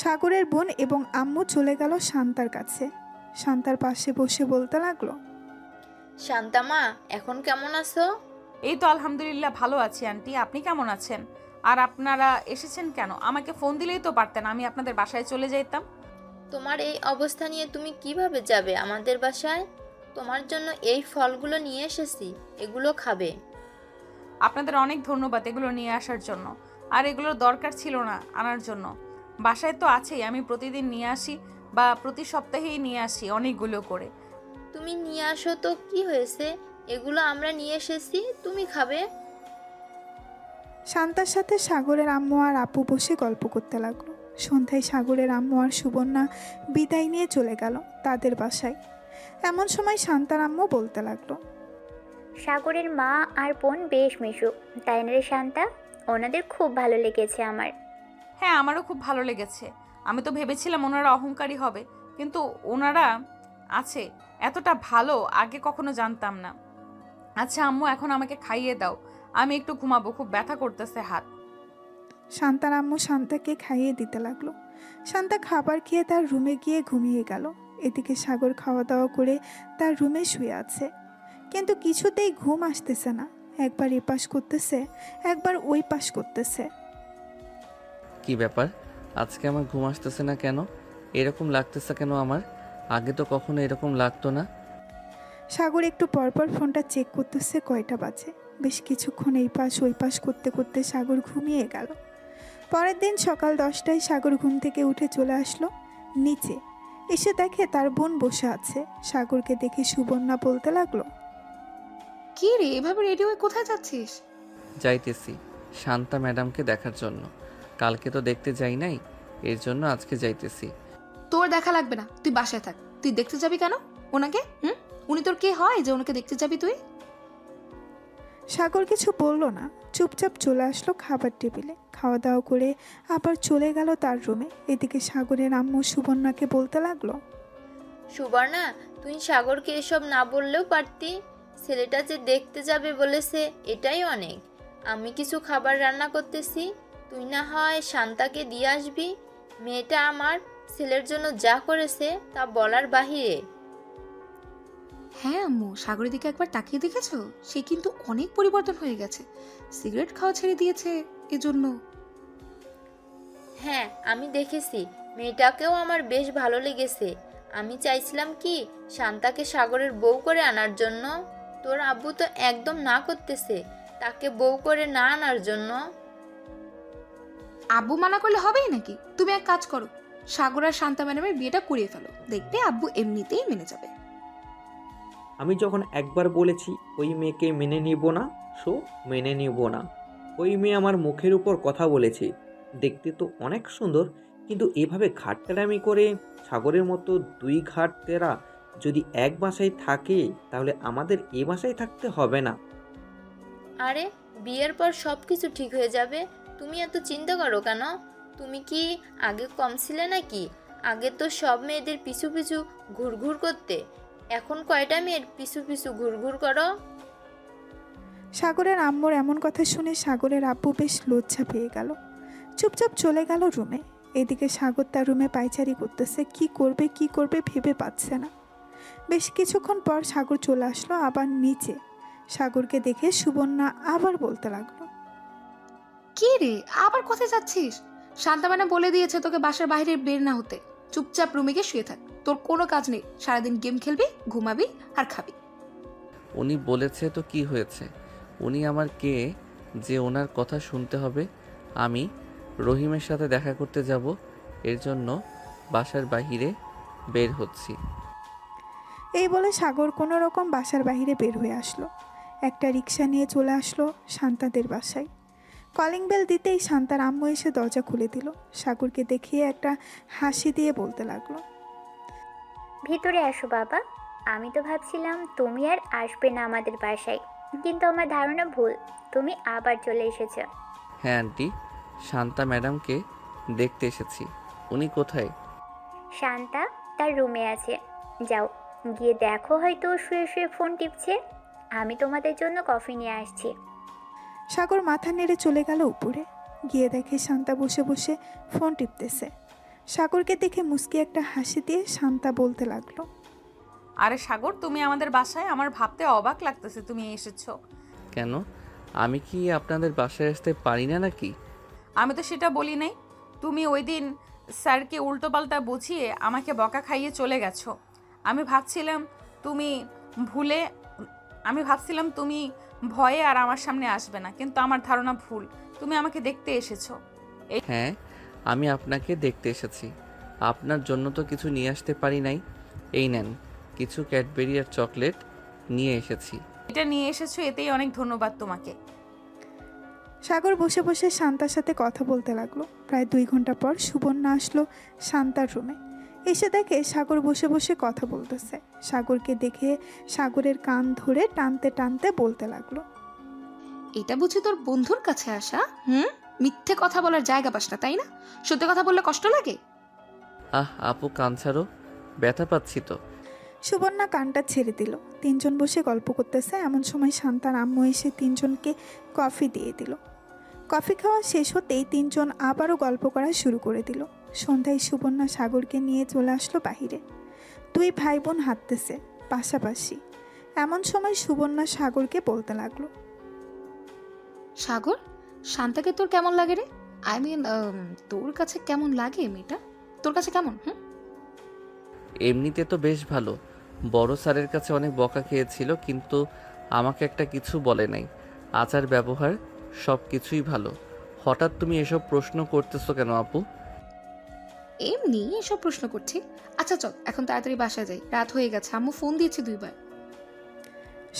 সাগরের বোন এবং আম্মু চলে গেল শান্তার কাছে। শান্তার পাশে বসে বলতে লাগলো, শান্তামা, এখন কেমন আছো? এই তো আলহামদুলিল্লাহ ভালো আছি আন্টি, আপনি কেমন আছেন? আর আপনারা এসেছেন কেন? আমাকে ফোন দিলেই তো পারতেন, আমি আপনাদের বাসায় চলে যেতাম। তোমার এই অবস্থা নিয়ে তুমি কিভাবে যাবে আমাদের বাসায়? তোমার জন্য এই ফলগুলো নিয়ে এসেছি, এগুলো খাবে। আপনাদের অনেক ধন্যবাদ এগুলো নিয়ে আসার জন্য, আর এগুলোর দরকার ছিল না আনার জন্য। বাসায় তো আছেই, আমি প্রতিদিন নিয়ে আসি বা প্রতি সপ্তাহেই নিয়ে আসি অনেকগুলো করে। তুমি নিয়ে আসো তো কি হয়েছে, এগুলো আমরা নিয়ে এসেছি, তুমি খাবে। শান্তার সাথে সাগরের আম্মু আর আপু বসে গল্প করতে লাগলো। সন্ধ্যায় সাগরের আম্মু আর সুবর্ণা বিদায় নিয়ে চলে গেল তাদের বাসায়। এমন সময় শান্তার আম্মু বলতে লাগলো, সাগরের মা আর বোন বেশ মিশুক, তাই না রে শান্তা? ওনাদের খুব ভালো লেগেছে আমার। হ্যাঁ, আমারও খুব ভালো লেগেছে। আমি তো ভেবেছিলাম ওনারা অহংকারী হবে, কিন্তু ওনারা আছে এতটা ভালো আগে কখনো জানতাম না। আচ্ছা আম্মু, এখন আমাকে খাইয়ে দাও, আমি একটু ঘুমাবো, খুব ব্যথা করতেছে হাত। শান্তার আম্মু শান্তাকে খাইয়ে দিতে লাগলো। শান্তা খাবার খেয়ে তার রুমে গিয়ে ঘুমিয়ে গেল। এদিকে সাগর খাওয়া দাওয়া করে তার রুমে শুয়ে আছে, কিন্তু কিছুতেই ঘুম আসতেছে না। একবার এপাশ করতেছে, একবার ওই পাশ করতেছে। কি ব্যাপার, আজকে আমার ঘুম আসতেছে না কেন? এরকম লাগতেছে কেন আমার? আগে তো কখনো এরকম লাগতো না। সাগর একটু পরপর ফোনটা চেক করতেছে কয়টা বাজে। বেশ কিছুক্ষণ এই পাশ ওই পাশ করতে করতে সাগর ঘুমিয়ে গেল। পরের দিন সকাল 10টায় সাগর ঘুম থেকে উঠে চলে আসলো নিচে। এসে দেখে তার বোন বসে আছে। সাগরকে দেখে সুবর্ণা বলতে লাগলো, কি রে, এভাবে রেডি হয়ে কোথায় যাচ্ছিস? যাইতেছি শান্তা ম্যাডামকে দেখার জন্য। কালকে তো দেখতে যাই নাই, এর জন্য আজকে যাইতেছি। তোর দেখা লাগবে না, তুই বাসায় থাক। তুই দেখতে যাবি কেন ওনাকে? উনি তোর কে হয় যে ওনাকে দেখতে যাবি তুই? সাগর কিছু বলল না, চুপচাপ চলে আসলো খাবার টেবিলে। খাওয়া দাওয়া করে আবার চলে গেল তার রুমে। এদিকে সাগরের আম্মু সুবর্ণাকে বলতে লাগলো, সুবর্ণা, তুই সাগরকে এসব না বললেও পারতি। ছেলেটা যে দেখতে যাবে বলেছে, এটাই অনেক। আমি কিছু খাবার রান্না করতেছি, তুই না হয় শান্তাকে দিয়ে আসবি। মেয়েটা আমার ছেলের জন্য যা করেছে তা বলার বাহিরে। হ্যাঁ আম্মু, সাগরের দিকে একবার তাকিয়ে দেখেছো? সে কিন্তু অনেক পরিবর্তন হয়ে গেছে। সিগারেট খাওয়া ছেড়ে দিয়েছে এজন্য। হ্যাঁ, আমি দেখেছি, মেয়েটাকেও আমার বেশ ভালো লেগেছে। আমি চাইছিলাম কি শান্তাকে সাগরের বউ করে আনার জন্য। তোর আব্বু তো একদম না করতেছে তাকে বউ করে না আনার জন্য। আব্বু মানা করলে হবেই নাকি? তুমি এক কাজ করো, সাগর আর শান্তা ম্যাডামের বিয়েটা করিয়ে ফেলো, দেখবে আব্বু এমনিতেই মেনে যাবে। আমি যখন একবার বলেছি ওই মেয়েকে মেনে নিব না, সো মেনে নিব না। ওই মেয়ে আমার মুখের উপর কথা বলেছে, দেখতে তো অনেক সুন্দর, কিন্তু এভাবে ঘাটতেরামি করে সাগরের মতো দুই ঘাটতেরা যদি এক বাসায় থাকে তাহলে আমাদের এ বাসায় থাকতে হবে না। আরে, বিয়ের পর সব কিছু ঠিক হয়ে যাবে, তুমি এত চিন্তা করো কেন? তুমি কি আগে কম ছিলে নাকি? আগে তো সব মেয়েদের পিছু পিছু ঘুরঘুর করতে, এখন কয়টা মেয়ের পিছু পিছু ঘুরঘুর করো? সাগরের আম্মুর এমন কথা শুনে সাগরের আব্বু বেশ লজ্জা পেয়ে গেল। চুপচাপ চলে গেল রুমে। এদিকে সাগর তার রুমে পায়চারি করতেছে, কি করবে ভেবে পাচ্ছে না। বেশ কিছুক্ষণ পর সাগর চলে আসলো আবার নিচে। সাগরকে দেখে সুবর্ণা আবার বলতে লাগলো, কি রে, আবার কোথায় যাচ্ছিস? শান্তা ম্যাডাম বলে দিয়েছে তোকে বাসার বাইরে বের না হতে। চুপচাপ রুমে গিয়ে শুয়ে থাক, তোর কোনো কাজ নেই। সারাদিন গেম খেলবি, ঘুমাবি আর খাবি। উনি বলেছে তো কি হয়েছে? উনি আমার কে যে ওনার কথা শুনতে হবে? আমি রহিমের সাথে দেখা করতে যাব, এর জন্য বাসার বাইরে বের হচ্ছি। এই বলে সাগর কোনো রকম বাসার বাইরে বের হয়ে আসলো। একটা রিক্সা নিয়ে চলে আসলো শান্তাদের বাসায়। কলিং বেল দিতেই শান্তার আম্মু এসে দরজা খুলে দিল। সাগরকে দেখিয়ে একটা হাসি দিয়ে বলতে লাগলো, ভিতরে আসো বাবা। আমি তো ভাবছিলাম তুমি আর আসবে না আমাদের বাসায়, কিন্তু আমার ধারণা ভুল, তুমি আবার চলে এসেছো। হ্যাঁ আন্টি, শান্তা ম্যাডামকে দেখতে এসেছি। উনি কোথায়? শান্তা তার রুমে আছে, যাও গিয়ে দেখো, হয়তো শুয়ে শুয়ে ফোন টিপছে। আমি তোমাদের জন্য কফি নিয়ে আসছি। সাগর মাথা নেড়ে চলে গেল উপরে। গিয়ে দেখে শান্তা বসে বসে ফোন টিপতেছে। সাগরকে দেখে মুস্কি একটা হাসি দিয়ে শান্তা বলতে লাগলো, আরে সাগর, তুমি আমাদের বাসায়? আমার ভাবতে অবাক লাগতেছে তুমি এসেছো। কেন, আমি কি আপনাদের বাসায় আসতে পারি না নাকি? আমি তো সেটা বলি নাই। তুমি ওই দিন স্যারকে উল্টোপাল্টা বুঝিয়ে আমাকে বকা খাইয়ে চলে গেছো। আমি ভাবছিলাম তুমি ভয়ে আর আমার সামনে আসবে না, কিন্তু আমার ধারণা ভুল, তুমি আমাকে দেখতে এসেছো। হ্যাঁ, আমি আপনাকে দেখতে এসেছি। আপনার জন্য তো কিছু নিয়ে আসতে পারি নাই। এই নেন, কিছু ক্যাডবেরি আর চকলেট নিয়ে এসেছি। এটা নিয়ে এসেছো, এতেই অনেক ধন্যবাদ তোমাকে। সাগর বসে বসে শান্তার সাথে কথা বলতে লাগলো। প্রায় 2 ঘন্টা পর সুবর্ণা আসলো শান্তার রুমে। এসে দেখে সাগর বসে বসে কথা বলতেছে। সাগরকে দেখে সাগরের কান ধরে টানতে টানতে বলতে লাগলো, এটা বুঝি তোর বন্ধুর কাছে আসা? মিথ্যে কথা বলার জায়গা পাস না, তাই না? সত্যি কথা বললে কষ্ট লাগে? আপু কান ছাড়ো, ব্যথা পাচ্ছি তো। সুবর্ণা কানটা ছেড়ে দিল। 3 জন বসে গল্প করতেছে। এমন সময় শান্তার আম্মু এসে 3 জনকে কফি দিয়ে দিল। কফি খাওয়া শেষ হতেই 3 জন আবারও গল্প করা শুরু করে দিল। সন্ধ্যায় সুবর্ণা সাগরকে নিয়ে চলে আসলো বাহিরে। 2 ভাই বোন হাঁটতেছে পাশাপাশি। এমন সময় সুবর্ণা সাগরকে বলতে লাগলো, সাগর, শান্তাকে তোর কেমন লাগে রে? আই মিন, তোর কাছে কেমন লাগে মেয়েটা? তোর কাছে কেমন? এমনিতে তো বেশ ভালো। বড় স্যারের কাছে অনেক বকা খেয়েছিল, কিন্তু আমাকে একটা কিছু বলে নাই। আচার ব্যবহার সব কিছুই ভালো। হঠাৎ তুমি এসব প্রশ্ন করতেছো কেন আপু? এমনি এসব প্রশ্ন করছি। আচ্ছা চল, এখন তাড়াতাড়ি বাসায় যাই, রাত হয়ে গেছে, আম্মু ফোন দিয়েছে 2 বার।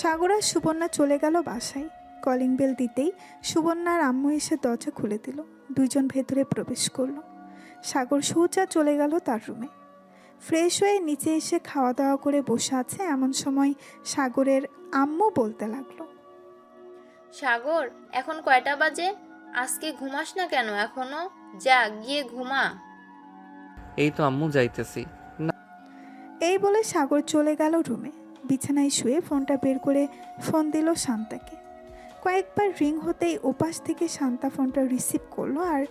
সাগর আর সুবর্ণা চলে গেল বাসায়। কলিং বেল দিতেই সুবর্ণার আম্মু এসে দরজা খুলে দিল। 2 জন ভেতরে প্রবেশ করলো। সাগর সোজা চলে গেল তার রুমে। ফ্রেশ হয়ে নিচে এসে খাওয়া দাওয়া করে বসে আছে। এমন সময় সাগরের আম্মু বলতে লাগলো, সাগর, এখন কয়টা বাজে? আজকে ঘুমাস না কেন এখনো? যা গিয়ে ঘুমা। এই তো আম্মু যাইতেছি। এই বলে সাগর চলে গেল রুমে। বিছানায় শুয়ে ফোনটা বের করে ফোন দিল শান্তাকে। কয়েকবার রিং হতেই ওপাশ থেকে শান্তা ফোনটা রিসিভ করলো আর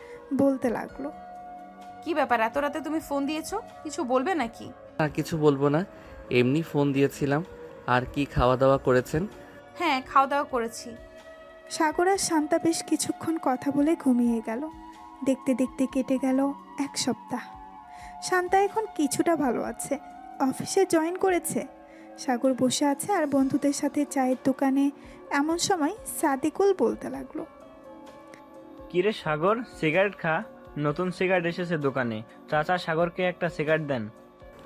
বলতে লাগলো, কি ব্যাপার, এত রাতে তুমি ফোন দিয়েছো? কিছু বলবে নাকি? আর কিছু বলবো না, এমনি ফোন দিয়েছিলাম। আর কি খাওয়া দাওয়া করেছেন? হ্যাঁ, খাওয়া দাওয়া করেছি। সাগর আর শান্তা বেশ কিছুক্ষণ কথা বলে ঘুমিয়ে গেল। দেখতে দেখতে কেটে গেল 1 সপ্তাহ। শান্তা এখন কিছুটা ভালো আছে, অফিসে জয়েন করেছে। সাগর বসে আছে আর বন্ধুদের সাথে চায়ের দোকানে। এমন সময় সাদিকুল বলতে লাগলো, কিরে সাগর, সিগারেট খা। নতুন সিগারেট এসেছে দোকানে, চাচা সাগরকে একটা সিগারেট দেন।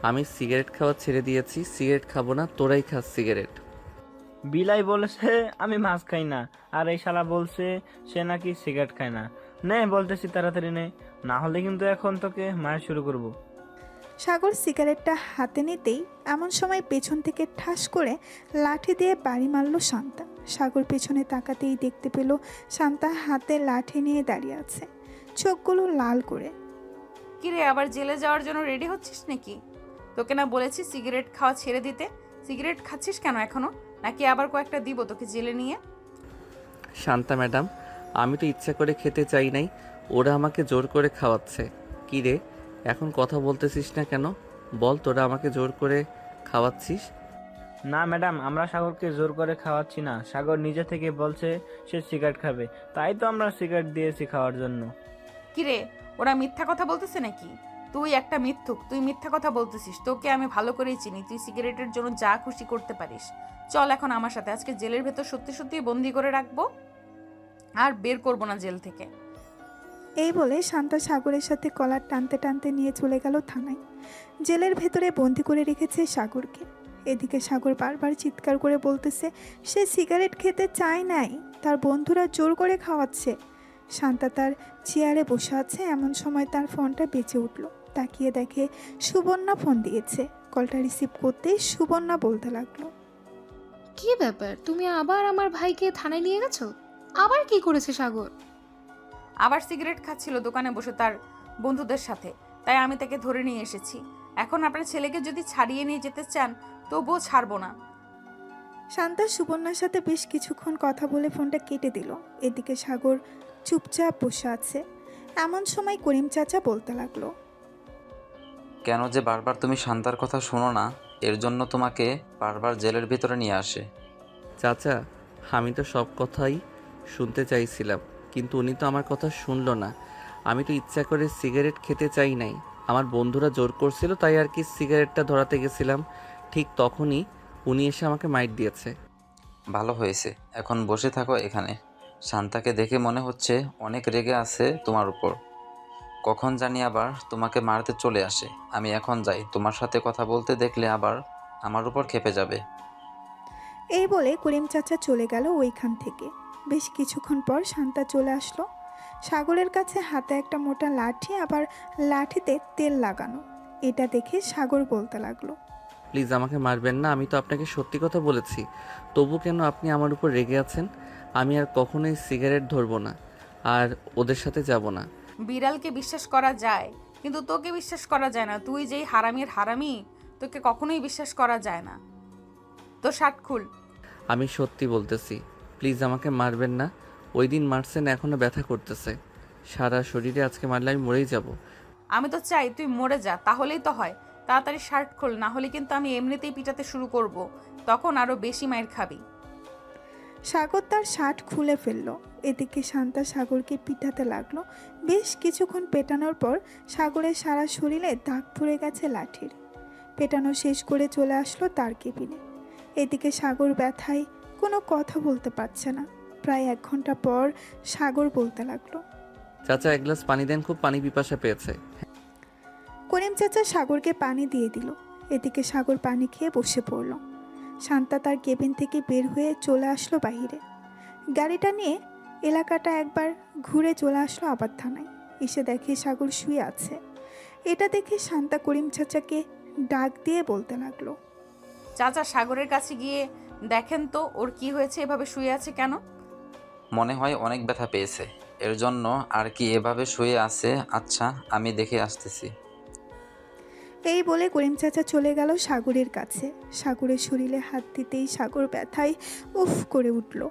আমি সিগারেট খাওয়া ছেড়ে দিয়েছি। সিগারেট খাবো না, তোরাই খাস সিগারেট। বিলাই বলেছে আমি মাছ খাই না, আর এই শালা বলছে সে নাকি সিগারেট খায় না। নে বলতেছি তাড়াতাড়ি নে, না হলে কিন্তু এখন তোকে মার শুরু করব। সাগর সিগারেটটা হাতে নিতেই এমন সময় পেছন থেকে ঠাস করে লাঠি দিয়ে বাড়ি মারল শান্তা। সাগর পেছনে তাকাতেই দেখতে পেল শান্তা হাতে লাঠি নিয়ে দাঁড়িয়ে আছে, চোখগুলো লাল করে। কিরে, আবার জেলে যাওয়ার জন্য রেডি হচ্ছিস নাকি? তোকে না বলেছি সিগারেট খাওয়া ছেড়ে দিতে? সিগারেট খাচ্ছিস কেন এখনো? নাকি আবার কয়েকটা দিব তোকে জেলে নিয়ে? শান্তা ম্যাডাম, আমি তো ইচ্ছা করে খেতে চাই নাই, ওরা আমাকে জোর করে খাওয়াচ্ছে। কি রে, এখন কথা বলতেছিস না কেন? বল, তোরা আমাকে জোর করে খাওয়াচ্ছিস? না ম্যাডাম, আমরা সাগরকে জোর করে খাওয়াচ্ছি না। সাগর নিজে থেকে বলছে সে সিগারেট খাবে, তাই তো আমরা সিগারেট দিয়েছি খাওয়ার জন্য। কিরে, ওরা মিথ্যা কথা বলতেছে নাকি? তুই একটা মিথ্যুক, তুই মিথ্যা কথা বলতেছিস। তোকে আমি ভালো করেই চিনি, তুই সিগারেটের জন্য যা খুশি করতে পারিস। চল এখন আমার সাথে, আজকে জেলের ভেতর সত্যি সত্যি বন্দি করে রাখবো, আর বের করবো না জেল থেকে। এই বলে শান্তা সাগরের সাথে কলার টানতে টানতে নিয়ে চলে গেল থানায়। জেলের ভেতরে বন্দি করে রেখেছে সাগরকে। এদিকে সাগর বারবার চিৎকার করে বলতেছে সে সিগারেট খেতে চায় নাই, তার বন্ধুরা জোর করে খাওয়াচ্ছে। শান্তা তার চেয়ারে বসে আছে, এমন সময় তার ফোনটা বেজে উঠল। তাকিয়ে দেখে সুবর্ণা ফোন দিয়েছে। কলটা রিসিভ করতেই সুবর্ণা বলতে লাগলো, কি ব্যাপার, তুমি আবার আমার ভাইকে থানায় নিয়ে গেছো? আবার কি করেছে সাগর? আবার সিগারেট খাচ্ছিল দোকানে বসে তার বন্ধুদের সাথে, তাই আমি তাকে ধরে নিয়ে এসেছি। এখন আপনার ছেলেকে যদি ছাড়িয়ে নিয়ে যেতে চান তবুও ছাড়বো না। শান্তা সুবর্ণার সাথে বেশ কিছুক্ষণ কথা বলে ফোনটা কেটে দিল। এদিকে সাগর চুপচাপ বসে আছে। এমন সময় করিম চাচা বলতে লাগলো, কেন যে বারবার তুমি শান্তার কথা শোনো না, এর জন্য তোমাকে বারবার জেলের ভিতরে নিয়ে আসে। চাচা, আমি তো সব কথাই শুনতে চাইছিলাম, কিন্তু উনি তো আমার কথা শুনলো না। আমি তো ইচ্ছা করে সিগারেট খেতে চাই নাই, আমার বন্ধুরা জোর করছিল, তাই আর কি সিগারেটটা ধরাতে গেছিলাম। ঠিক তখনই উনি এসে আমাকে মাইট দিয়েছে। ভালো হয়েছে, এখন বসে থাকো এখানে। শান্তাকে দেখে মনে হচ্ছে অনেক রেগে আছে তোমার উপর। কখন জানি আবার তোমাকে মারতে চলে আসে। আমি এখন যাই, তোমার সাথে কথা বলতে দেখলে আবার আমার উপর ক্ষেপে যাবে। এই বলে করিম চাচা চলে গেল ওইখান থেকে। বেশ কিছুক্ষণ পর শান্তা চলে আসলো। সাগরের কাছে হাতে একটা মোটা লাঠি, আবার লাঠিতে তেল লাগানো। এটা দেখে সাগর বলতে লাগলো, প্লিজ আমাকে মারবেন না, আমি তো আপনাকে সত্যি কথা বলেছি। তবু কেন আপনি আমার উপর রেগে আছেন? আমি আর কখনোই সিগারেট ধরবো না, আর ওদের সাথে যাব না। বিড়ালকে বিশ্বাস করা যায়, কিন্তু তোকে বিশ্বাস করা যায় না। তুই যেই হারামির হারামি, তোকে কখনোই বিশ্বাস করা যায় না। তো শার্ট খুল। আমি সত্যি বলতেছি, প্লিজ আমাকে মারবেন না। ওই দিন মারছেন, এখনও ব্যথা করতেছে সারা শরীরে। আজকে মারলে আমি মরেই যাব। আমি তো চাই তুই মরে যা, তাহলেই তো হয়। তাড়াতাড়ি শার্ট খোল, না হলে কিন্তু আমি এমনিতেই পিটাতে শুরু করব, তখন আরো বেশি মায়ের খাবি। সাগর তার শার্ট খুলে ফেলল। এদিকে শান্তা সাগরকে পিটাতে লাগলো। বেশ কিছুক্ষণ পেটানোর পর সাগরের সারা শরীরে দাগ পড়ে গেছে লাঠির। পেটানো শেষ করে চলে আসলো তার কেবিনে। এদিকে সাগর ব্যথায় কোনো কথা বলতে পারছে না। প্রায় 1 ঘন্টা পর সাগর বলতে লাগলো, চাচা, এক গ্লাস পানি দেন, খুব পানি পিপাসা পেয়েছে। করিম চাচা সাগরকে পানি দিয়ে দিল। এদিকে সাগর পানি খেয়ে বসে পড়ল। শান্তা তার কেবিন থেকে বের হয়ে চলে আসলো বাইরে। গাড়িটা নিয়ে এলাকাটা একবার ঘুরে চলে আসলো আবার থানায়। এসে দেখে সাগর শুয়ে আছে। এটা দেখে শান্তা করিম চাচাকে ডাক দিয়ে বলতে লাগলো, চাচা, সাগরের কাছে গিয়ে দেখেন তো ওর কি হয়েছে, এভাবে শুয়ে আছে কেন? মনে হয় অনেক ব্যথা পেয়েছে, এর জন্য আর কি এভাবে শুয়ে আছে। আচ্ছা, আমি দেখে আসতেছি। এই বলে করিম চাচা চলে গেল সাগরের কাছে। সাগরের শরীরে হাত দিতেই সাগর ব্যথায় উফ করে উঠল।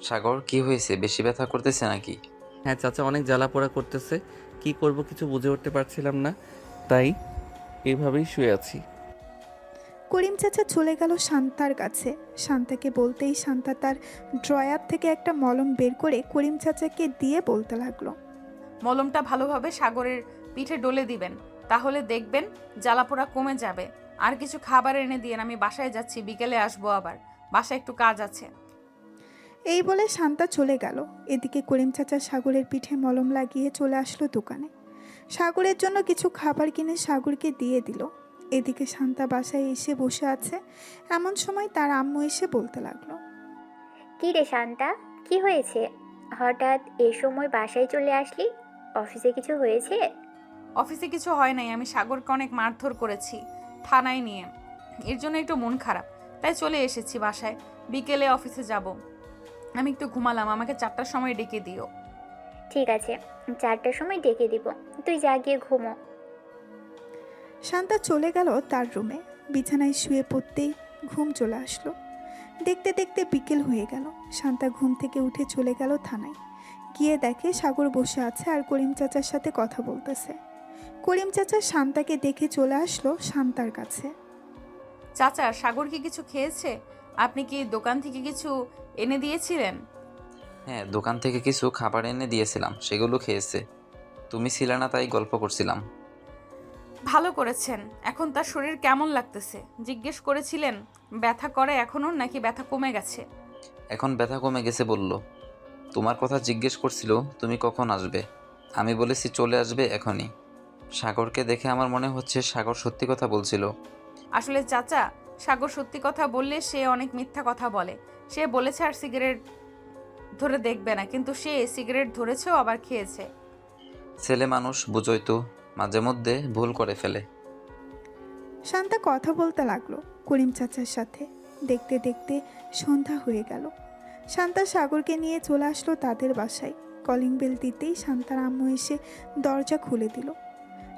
সাগর, কি হয়েছে? বেশি ব্যথা করতেছে নাকি? হ্যাঁ চাচা, অনেক জ্বালা পোড়া করতেছে। কি করব কিছু বুঝে উঠতে পারছিলাম না, তাই এইভাবেই শুয়ে আছি। করিম চাচা চলে গেল শান্তার কাছে। শান্তাকে বলতেই শান্তা তার ড্রয়ার থেকে একটা মলম বের করে করিম চাচাকে দিয়ে বলতে লাগলো, মলমটা ভালোভাবে সাগরের পিঠে ডলে দিবেন, তাহলে দেখবেন জ্বালাপোড়া কমে যাবে। আর কিছু খাবার এনে দিয়েন, আমি বাসায় যাচ্ছি, বিকেলে আসবো আবার, বাসায় একটু কাজ আছে। এই বলে শান্তা চলে গেল। এদিকে করিম চাচা সাগরের পিঠে মলম লাগিয়ে চলে আসলো দোকানে। সাগরের জন্য কিছু খাবার কিনে সাগরকে দিয়ে দিল। এদিকে শান্তা বাসায় এসে বসে আছে। এমন সময় তার আম্মু এসে বলতে লাগলো, কি রে শান্তা, কি হয়েছে? হঠাৎ এ সময় বাসায় চলে আসলি? অফিসে কিছু হয়েছে? অফিসে কিছু হয় নাই, আমি সাগরকে অনেক মারধর করেছি থানায় নিয়ে, এর জন্য একটু মন খারাপ, তাই চলে এসেছি বাসায়। বিকেলে অফিসে যাব। আমি একটু ঘুমালাম, আমাকে 4টার সময় ডেকে দিও। ঠিক আছে, 4টার সময় ডেকে দিব, তুই যা গিয়ে ঘুমো। শান্তা চলে গেল তার রুমে। বিছানায় শুয়ে পড়তেই ঘুম চলে আসলো। দেখতে দেখতে বিকেল হয়ে গেল। শান্তা ঘুম থেকে উঠে চলে গেল থানায়। গিয়ে দেখে সাগর বসে আছে আর করিম চাচার সাথে কথা বলতেছে। করিম চাচা শান্তাকে দেখে চলে আসলো শান্তার কাছে। চাচা, সাগর কি কিছু খেয়েছে? আপনি কি দোকান থেকে কিছু এনে দিয়েছিলেন? হ্যাঁ, দোকান থেকে কিছু খাবার এনে দিয়েছিলাম, সেগুলো খেয়েছে। তুমি ছিলে না, তাই গল্প করছিলাম। ভালো করেছেন। এখন তার শরীর কেমন লাগতেছে? জিজ্ঞেস করেছিলেন ব্যথা করে এখনো, নাকি ব্যথা কমে গেছে? এখন ব্যথা কমে গেছে বলল। তোমার কথা জিজ্ঞেস করছিল তুমি কখন আসবে। আমি বলেছি চলে আসবে এখনই। সাগরকে দেখে আমার মনে হচ্ছে সাগর সত্যি কথা বলছিল। আসলে চাচা, সাগর সত্যি কথা বললে সে অনেক মিথ্যা কথা বলে। সে বলেছে আর সিগারেট ধরে দেখবে না, কিন্তু সে সিগারেট ধরেছেও আবার খেয়েছে। ছেলে মানুষ বুঝোই তো, মাঝে মধ্যে ভুল করে ফেলে। শান্তা কথা বলতে লাগলো করিম চাচার সাথে। দেখতে দেখতে সন্ধ্যা হয়ে গেল। শান্তা সাগরকে নিয়ে চলে আসলো তাদের বাসায়। কলিং বেল দিতেই শান্তার আম্মু এসে দরজা খুলে দিল।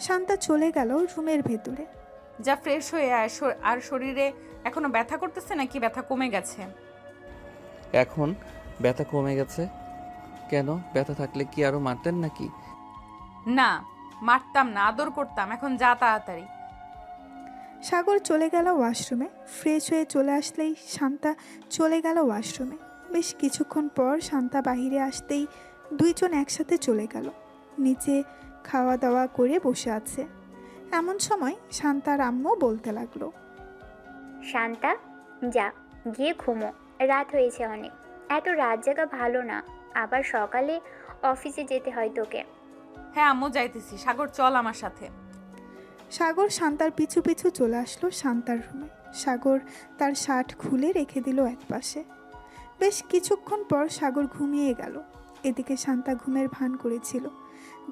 শান্তা চলে গেল রুমের ভেতরে। যা ফ্রেশ হয়ে আয়। আর শরীরে এখনো ব্যথা করতেছে নাকি ব্যথা কমে গেছে? এখন ব্যথা কমে গেছে। কেন, ব্যথা থাকলে কি আরো মারতেন নাকি? না, মারতাম না, আদর করতাম। এখন যা তাড়াতাড়ি। সাগর চলে গেল ওয়াশরুমে। ফ্রেশ হয়ে চলে আসলেই শান্তা চলে গেল ওয়াশরুমে। বেশ কিছুক্ষণ পর শান্তা বাহিরে আসতেই দুইজন একসাথে চলে গেল। নিচে খাওয়া দাওয়া করে বসে আছে। এমন সময় শান্তার আম্মু বলতে লাগলো, শান্তা, যা গিয়ে ঘুমো, রাত হয়েছে অনেক। এত রাত জাগা ভালো না, আবার সকালে অফিসে যেতে হয় তোকে। হ্যাঁ আম্মু, যাইতেছি। সাগর চল আমার সাথে। সাগর শান্তার পিছু পিছু চলে আসলো শান্তার রুমে। সাগর তার শার্ট খুলে রেখে দিল একপাশে। বেশ কিছুক্ষণ পর সাগর ঘুমিয়ে গেল। এদিকে শান্তা ঘুমের ভান করেছিল,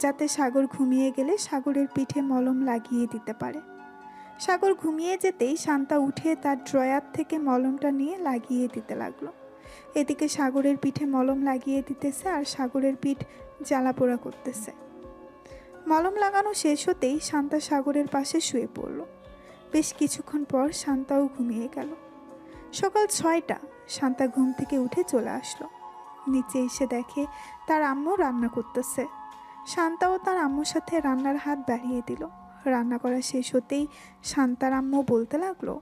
যাতে সাগর ঘুমিয়ে গেলে সাগরের পিঠে মলম লাগিয়ে দিতে পারে। সাগর ঘুমিয়ে যেতেই শান্তা উঠে তার ড্রয়ার থেকে মলমটা নিয়ে লাগিয়ে দিতে লাগলো। এদিকে সাগরের পিঠে মলম লাগিয়ে দিতেছে আর সাগরের পিঠ জ্বালা পোড়া করতেছে। মলম লাগানো শেষ হতেই শান্তা সাগরের পাশে শুয়ে পড়ল। বেশ কিছুক্ষণ পর শান্তাও ঘুমিয়ে গেল। সকাল 6টা। শান্তা ঘুম থেকে উঠে চলে আসলো। নিচে এসে দেখে তার আম্মু রান্না করতেছে। শান্তাও তার আম্মুর সাথে রান্নার হাত বাড়িয়ে দিল। রান্না করা শেষ হতেই শান্তার আম্মু বলতে লাগলো,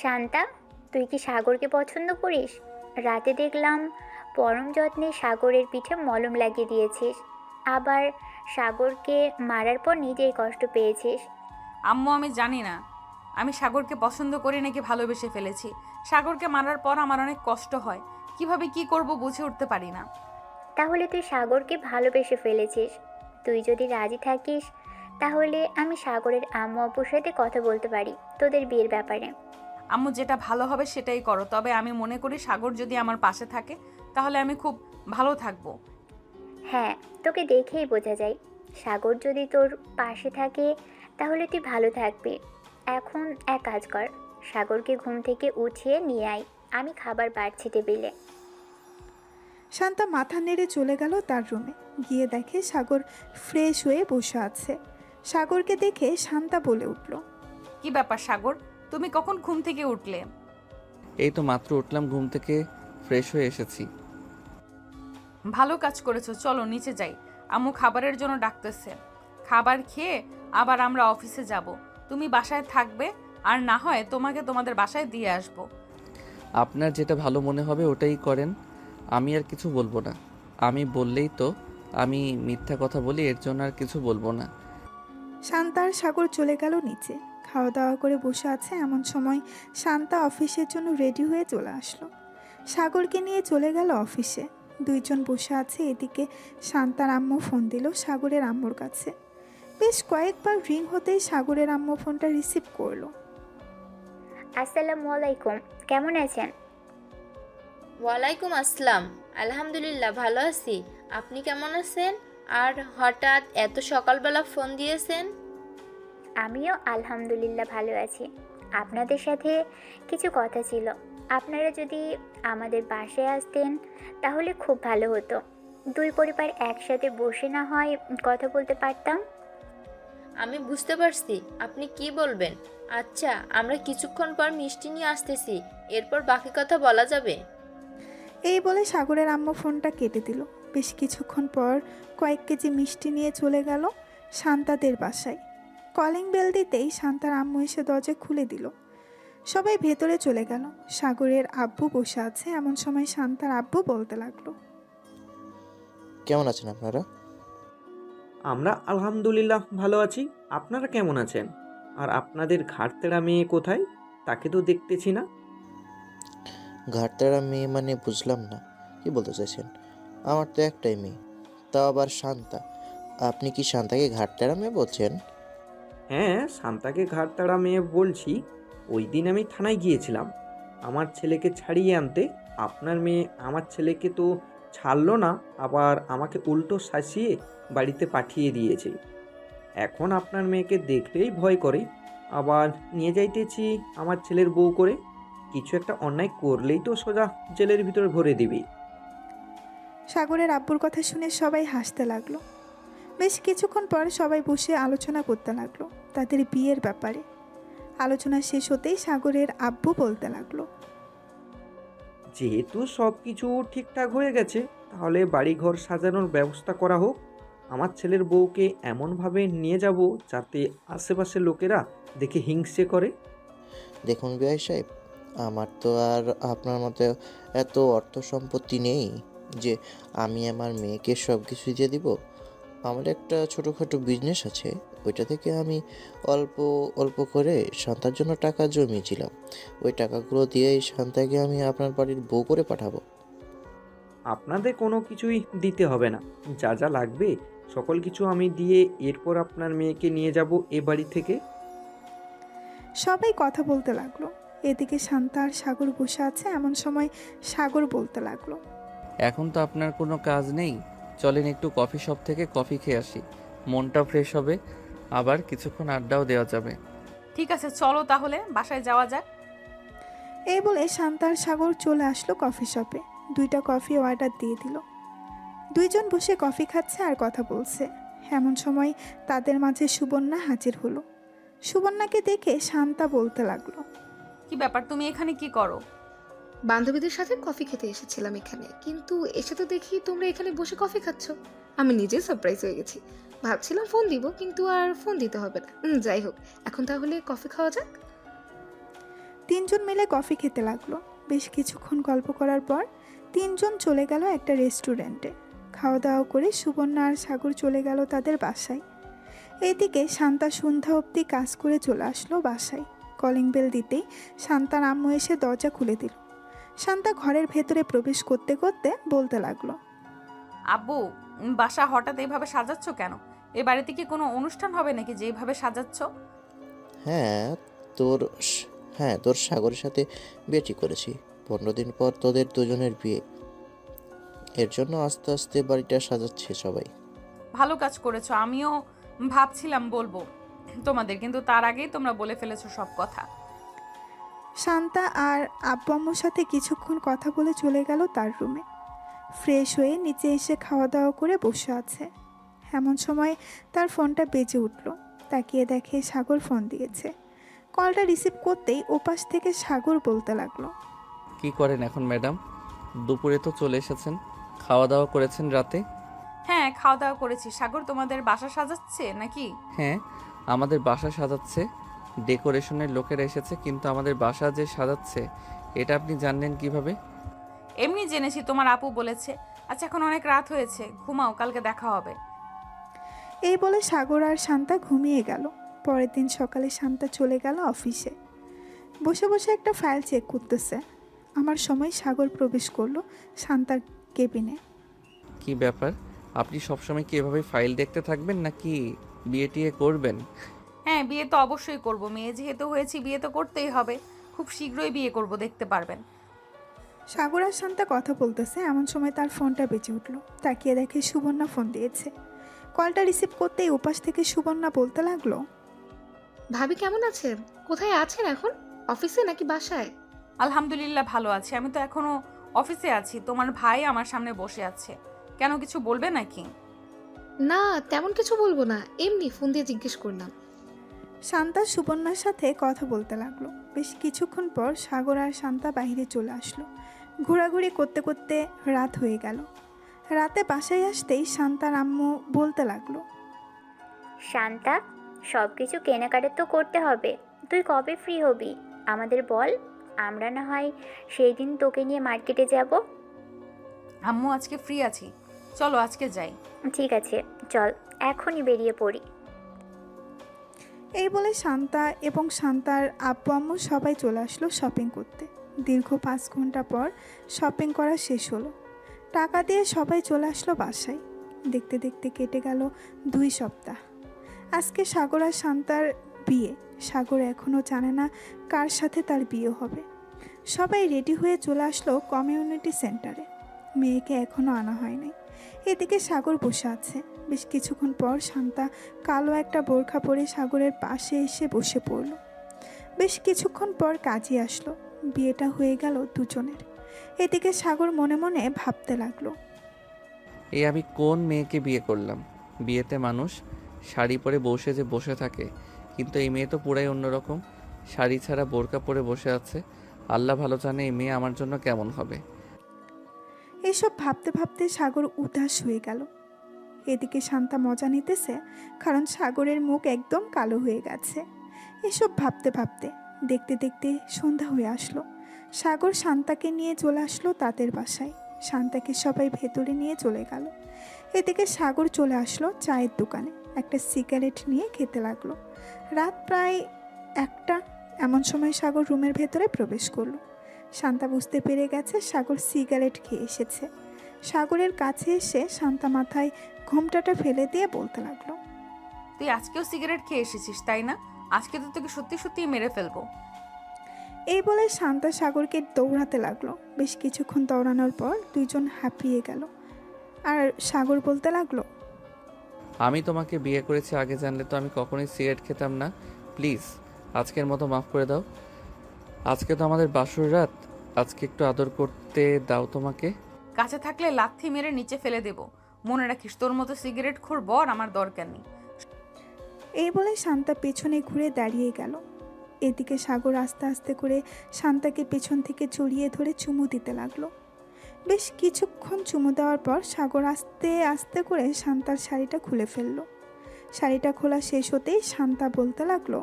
শান্তা, তুই কি সাগরকে পছন্দ করিস? রাতে দেখলাম পরম যত্নে সাগরের পিঠে মলম লাগিয়ে দিয়েছিস, আবার সাগরকে মারার পর নিজেই কষ্ট পেয়েছিস। আম্মু, আমি জানি না আমি সাগরকে পছন্দ করি নাকি ভালোবেসে ফেলেছি। সাগরকে মারার পর আমার অনেক কষ্ট হয়। কিভাবে কি করব বুঝে উঠতে পারি না। তাহলে তুই সাগরকে ভালোবেসে ফেলেছিস। তুই যদি রাজি থাকিস তাহলে আমি সাগরের আম্মু আব্বুর সাথে কথা বলতে পারি তোদের বিয়ের ব্যাপারে। আম্মু, যেটা ভালো হবে সেটাই করো। তবে আমি মনে করি সাগর যদি আমার পাশে থাকে তাহলে আমি খুব ভালো থাকবো। হ্যাঁ, তোকে দেখেই বোঝা যায়। সাগর যদি তোর পাশে থাকে তাহলে তুই ভালো থাকবি। এখন এক কাজ কর, সাগরকে ঘুম থেকে উঠিয়ে নিয়ে আয়, আমি খাবার বাড়ছি টেবিলে। শান্তা মাথা নেড়ে চলে গেল তার রুমে। গিয়ে দেখে সাগর ফ্রেশ হয়ে বসে আছে। সাগরকে দেখে শান্তা বলে উঠল, কি ব্যাপার সাগর, তুমি কখন ঘুম থেকে উঠলে? এই তো মাত্র উঠলাম ঘুম থেকে, ফ্রেশ হয়ে এসেছি। ভালো কাজ করেছো, চলো নিচে যাই। আম্মু খাবারের জন্য ডাকতেছে। খাবার খেয়ে আবার আমরা অফিসে যাব। তুমি বাসায় থাকবে, আর না হয় তোমাকে তোমাদের বাসায় দিয়ে আসবো। আপনার যেটা ভালো মনে হবে ওটাই করেন, আমি আর কিছু বলবো না। আমি বললেই তো আমি মিথ্যা কথা বলি, এর জন্য আর কিছু বলবো না। শান্তা আর সাগর চলে গেল নিচে। খাওয়া দাওয়া করে বসে আছে। এমন সময় শান্তা অফিসের জন্য রেডি হয়ে চলে আসলো। সাগরকে নিয়ে চলে গেল অফিসে। দুইজন বসে আছে। এদিকে শান্তার আম্মু ফোন দিল সাগরের আম্মুর কাছে। বেশ কয়েকবার রিং হতেই সাগরের আম্মু ফোনটা রিসিভ করলো। আসসালামু আলাইকুম, কেমন আছেন? ওয়ালাইকুম আসসালাম। আলহামদুলিল্লাহ ভালো আছি। আপনি কেমন আছেন? আর হঠাৎ এত সকালবেলা ফোন দিয়েছেন? আমিও আলহামদুলিল্লাহ ভালো আছি। আপনাদের সাথে কিছু কথা ছিল। আপনারা যদি আমাদের বাসায় আসতেন তাহলে খুব ভালো হতো। দুই পরিবার একসাথে বসে না হয় কথা বলতে পারতাম। আমি বুঝতে পারছি আপনি কি বলবেন। আচ্ছা, আমরা কিছুক্ষণ পর মিষ্টি নিয়ে আসতেছি, এরপর বাকি কথা বলা যাবে। এই বলে সাগরের আম্মু ফোনটা কেটে দিল। বেশ কিছুক্ষণ পর কয়েক কেজি মিষ্টি নিয়ে চলে গেল শান্তাদের বাসায়। কলিং বেল দিতেই শান্তার আম্মু এসে দরজা খুলে দিল। সবাই ভেতরে চলে গেল। সাগরের আব্বু বসে আছে। এমন সময় শান্তার আব্বু বলতে লাগলো, কেমন আছেন আপনারা? আমরা আলহামদুলিল্লাহ ভালো আছি। আপনারা কেমন আছেন? আর আপনাদের ঘাটতেরা মেয়ে কোথায়? তাকে তো দেখতেছি না। ঘাটতেরা মেয়ে মানে বুঝলাম না, কি বলতে চাইছেন? আমার তো একটাই মেয়ে, তাও আবার শান্তা। আপনি কি শান্তাকে ঘাটতেরা মেয়ে বলছেন? হ্যাঁ, শান্তাকে ঘাটতারা মেয়ে বলছি, ওই দিন আমি থানায় গিয়েছিলাম আমার ছেলেকে ছাড়িয়ে আনতে। আপনার মেয়ে আমার ছেলেকে তো ছাড়লো না, আবার আমাকে উল্টো শাসিয়ে বাড়িতে পাঠিয়ে দিয়েছে। এখন আপনার মেয়েকে দেখলেই ভয় করে, আবার নিয়ে যাইতেছি আমার ছেলের বউ করে। কিছু একটা অন্যায় করলেই তো সোজা জেলের ভিতরে ভরে দিবি। সাগরের আব্বুর কথা শুনে সবাই হাসতে লাগলো। বেশ কিছুক্ষণ পর সবাই বসে আলোচনা করতে লাগলো তাদের বিয়ের ব্যাপারে। আলোচনা শেষ হতেই সাগরের আব্বু বলতে লাগলো, যেহেতু সব কিছু ঠিকঠাক হয়ে গেছে, তাহলে বাড়িঘর সাজানোর ব্যবস্থা করা হোক। আমার ছেলের বউকে এমনভাবে নিয়ে যাব যাতে আশেপাশের লোকেরা দেখে হিংসে করে। দেখুন বিআই সাহেব, আমার তো আর আপনার মতো এত অর্থ সম্পত্তি নেই যে আমি আমার মেয়েকে সব কিছু দিয়ে দিব। আমার একটা ছোটোখাটো বিজনেস আছে, ওইটা থেকে আমি অল্প অল্প করে শান্তার জন্য টাকা জমিয়েছিলাম। ওই টাকাগুলো দিয়েই শান্তাকে আমি আপনার বাড়ির বউ করে পাঠাবো। আপনাদের কোনো কিছুই দিতে হবে না, যা যা লাগবে সকল কিছু আমি দিয়ে এরপর আপনার মেয়েকে নিয়ে যাব এ বাড়ি থেকে। সবাই কথা বলতে লাগলো। এদিকে শান্তা আর সাগর বসে আছে। এমন সময় সাগর বলতে লাগলো, এখন তো আপনার কোনো কাজ নেই, চলেন একটু কফি শপ থেকে কফি খেয়ে আসি, মনটা ফ্রেশ হবে, আবার কিছুক্ষণ আড্ডাও দেওয়া যাবে। ঠিক আছে, চলো তাহলে বাসায় যাওয়া যাক। এই বলে শান্তা আর সাগর চলে আসলো কফি শপে। 2টা কফি অর্ডার দিয়ে দিল। দুইজন বসে কফি খাচ্ছে আর কথা বলছে। এমন সময় তাদের মাঝে সুবর্ণা হাজির হলো। সুবর্ণাকে দেখে শান্তা বলতে লাগলো, কি ব্যাপার, তুমি এখানে কি করো? বান্ধবীদের সাথে কফি খেতে এসেছিলাম এখানে, কিন্তু এসে তো দেখি তোমরা এখানে বসে কফি খাচ্ছ। আমি নিজে সারপ্রাইজ হয়ে গেছি। ভাবছিলাম ফোন দিব, কিন্তু আর ফোন দিতে হবে না। যাই হোক, এখন তাহলে কফি খাওয়া যাক। 3জন মিলে কফি খেতে লাগলো। বেশ কিছুক্ষণ গল্প করার পর 3জন চলে গেল একটা রেস্টুরেন্টে। খাওয়া দাওয়া করে সুবর্ণা আর সাগর চলে গেল তাদের বাসায়। এইদিকে শান্তা সন্ধ্যা অবধি কাজ করে চলে আসলো বাসায়। কলিং বেল দিতেই শান্তার আম্মু এসে দরজা খুলে দিল। শান্তা ঘরের ভেতরে প্রবেশ করতে করতে বলতে লাগলো, আব্বু, বাসা হঠাৎ এইভাবে সাজাচ্ছ কেন? এ বাড়িতে কি কোনো অনুষ্ঠান হবে নাকি যে এইভাবে সাজাচ্ছ? হ্যাঁ তোর তোর সাগরের সাথে বিয়ে ঠিক করেছি। 15 দিন পর তোদের দুজনের বিয়ে, এর জন্য আস্তে আস্তে বাড়িটা সাজাচ্ছে সবাই। ভালো কাজ করেছো। আমিও ভাবছিলাম বলবো তোমাদের, কিন্তু তার আগেই তোমরা বলে ফেলেছো সব কথা। শান্তা আর আব্বু আম্মুর সাথে কিছুক্ষণ কথা বলে চলে গেল তার রুমে। ফ্রেশ হয়ে নিচে এসে খাওয়া দাওয়া করে বসে আছে। এমন সময় তার ফোনটা বেজে উঠল। তাকিয়ে দেখে সাগর ফোন দিয়েছে। কলটা রিসিভ করতেই ওপাশ থেকে সাগর বলতে লাগলো, কি করেন এখন ম্যাডাম? দুপুরে তো চলে এসেছেন, খাওয়া দাওয়া করেছেন রাতে? হ্যাঁ, খাওয়া দাওয়া করেছি। সাগর, তোমাদের বাসা সাজাচ্ছে নাকি? হ্যাঁ, আমাদের বাসা সাজাচ্ছে, ডেকোরেশনের লোকেরা এসেছে, কিন্তু আমাদের বাসা যে সাজাচ্ছে এটা আপনি জানলেন কিভাবে? এমনি জেনেছি, তোমার আপু বলেছে। আচ্ছা, এখন অনেক রাত হয়েছে, ঘুমাও, কালকে দেখা হবে। এই বলে সাগর আর শান্তা ঘুমিয়ে গেল। পরের দিন সকালে শান্তা চলে গেল অফিসে। বসে বসে একটা ফাইল চেক করতেছে। আমার সময় সাগর প্রবেশ করলো শান্তার কেবিনে। কি ব্যাপার, আপনি সবসময় কি এভাবে ফাইল দেখতে থাকবেন নাকি বিয়ে টিয়ে করবেন? হ্যাঁ, বিয়ে তো অবশ্যই করব। মেয়ে যেহেতু হয়েছি, বিয়ে তো করতেই হবে। খুব শীঘ্রই বিয়ে করব, দেখতে পারবেন। সাগর আর শান্তা কথা বলতেছে। এমন সময় তার ফোনটা বেজে উঠলো। তাকিয়ে দেখে সুবর্ণা ফোন দিয়েছে। কলটা রিসিভ করতেই উপাস থেকে সুবর্ণা বলতে লাগলো, ভাবি কেমন আছেন? কোথায় আছেন এখন? অফিসে নাকি বাসায়? আলহামদুলিল্লাহ ভালো আছি। আমি তো এখনো অফিসে আছি। তোমার ভাই আমার সামনে বসে আছে। কেন, কিছু বলবে নাকি? না, তেমন কিছু বলবো না, এমনি ফোন দিয়ে জিজ্ঞেস করলাম। শান্তা সুবর্ণার সাথে কথা বলতে লাগলো। বেশ কিছুক্ষণ পর সাগর আর শান্তা বাইরে চলে আসলো। ঘোরাঘুরি করতে করতে রাত হয়ে গেল। রাতে বাসায় আসতেই শান্তার আম্মু বলতে লাগলো, শান্তা, সব কিছু কেনাকাটা তো করতে হবে। তুই কবে ফ্রি হবি আমাদের বল, আমরা না হয় সেই দিন তোকে নিয়ে মার্কেটে যাব। আম্মু, আজকে ফ্রি আছি, চলো আজকে যাই। ঠিক আছে, চল এখনই বেরিয়ে পড়ি। এই বলে শান্তা এবং শান্তার আব্বু আম্মু সবাই চলে আসলো শপিং করতে। দীর্ঘ 5 ঘন্টা পর শপিং করা শেষ হলো। টাকা দিয়ে সবাই চলে আসলো বাসায়। দেখতে দেখতে কেটে গেল 2 সপ্তাহ। আজকে সাগর আর শান্তার বিয়ে। সাগর এখনও জানে না কার সাথে তার বিয়ে হবে। সবাই রেডি হয়ে চলে আসলো কমিউনিটি সেন্টারে। মেয়েকে এখনও আনা হয় নাই। এদিকে সাগর বসে আছে। বেশ কিছুক্ষণ পর শান্তা কালো একটা বোরখা পরে সাগরের পাশে এসে বসে পড়ল। বেশ কিছুক্ষণ পর কাজী আসলো। বিয়েটা হয়ে গেল দুজনের। এদিকে সাগর মনে মনে ভাবতে লাগলো, এই আমি কোন মেয়েকে বিয়ে করলাম? বিয়েতে মানুষ শাড়ি পরে বসে যে বসে থাকে, কিন্তু এই মেয়ে তো পুরাই অন্যরকম। শাড়ি ছাড়া বোরকা পরে বসে আছে। আল্লাহ ভালো জানে এই মেয়ে আমার জন্য কেমন হবে। এসব ভাবতে ভাবতে সাগর উদাস হয়ে গেল। এদিকে শান্তা মজা নিতেছে, কারণ সাগরের মুখ একদম কালো হয়ে গেছে। এসব ভাবতে ভাবতে দেখতে দেখতে সন্ধ্যা হয়ে আসলো। সাগর শান্তাকে নিয়ে চলে আসলো তাদের বাসায়। শান্তাকে সবাই ভেতরে নিয়ে চলে গেল। এদিকে সাগর চলে আসলো চায়ের দোকানে, একটা সিগারেট নিয়ে খেতে লাগলো। রাত প্রায় 1টা। এমন সময় সাগর রুমের ভেতরে প্রবেশ করলো। শান্তা বুঝতে পেরে গেছে সাগর সিগারেট খেয়ে এসেছে। সাগরের কাছে এসে শান্তা মাথায় ঘোমটাটা ফেলে দিয়ে বলতে লাগলো, তুই আজকেও সিগারেট খেয়ে এসেছিস তাই না? আজকে তো তোকে সত্যি সত্যিই মেরে ফেলবো। এই বলে শান্তা সাগরকে দৌড়াতে লাগলো। বেশ কিছুক্ষণ দৌড়ানোর পর দুইজন হাঁপিয়ে গেল। আর সাগর বলতে লাগলো, আমি তোমাকে বিয়ে করেছি, আগে জানলে তো আমি কখনোই সিগারেট খেতাম না। প্লিজ আজকের মতো মাফ করে দাও। আজকে তো আমাদের বাসর রাত, আজকে একটু আদর করতে দাও তোমাকে। কাছে থাকলে লাথি মেরে নিচে ফেলে দেব। মনে রাখিস, তোর মতো সিগারেট খোর বর আমার দরকার নেই। এই বলে শান্তা পেছনে ঘুরে দাঁড়িয়ে গেল। এদিকে সাগর আস্তে আস্তে করে শান্তাকে পেছন থেকে জড়িয়ে ধরে চুমু দিতে লাগলো। বেশ কিছুক্ষণ চুমু দেওয়ার পর সাগর আস্তে আস্তে করে শান্তার শাড়িটা খুলে ফেললো। শাড়িটা খোলা শেষ হতেই শান্তা বলতে লাগলো,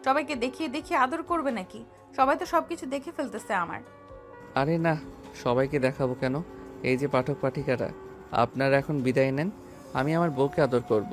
সবাইকে দেখিয়ে দেখিয়ে আদর করবে নাকি? সবাই তো সবকিছু দেখে ফেলতেছে আমার। আরে না, সবাইকে দেখাবো কেন? এই যে পাঠক পাঠিকারা, আপনারা এখন বিদায় নেন, আমি আমার বউকে আদর করব।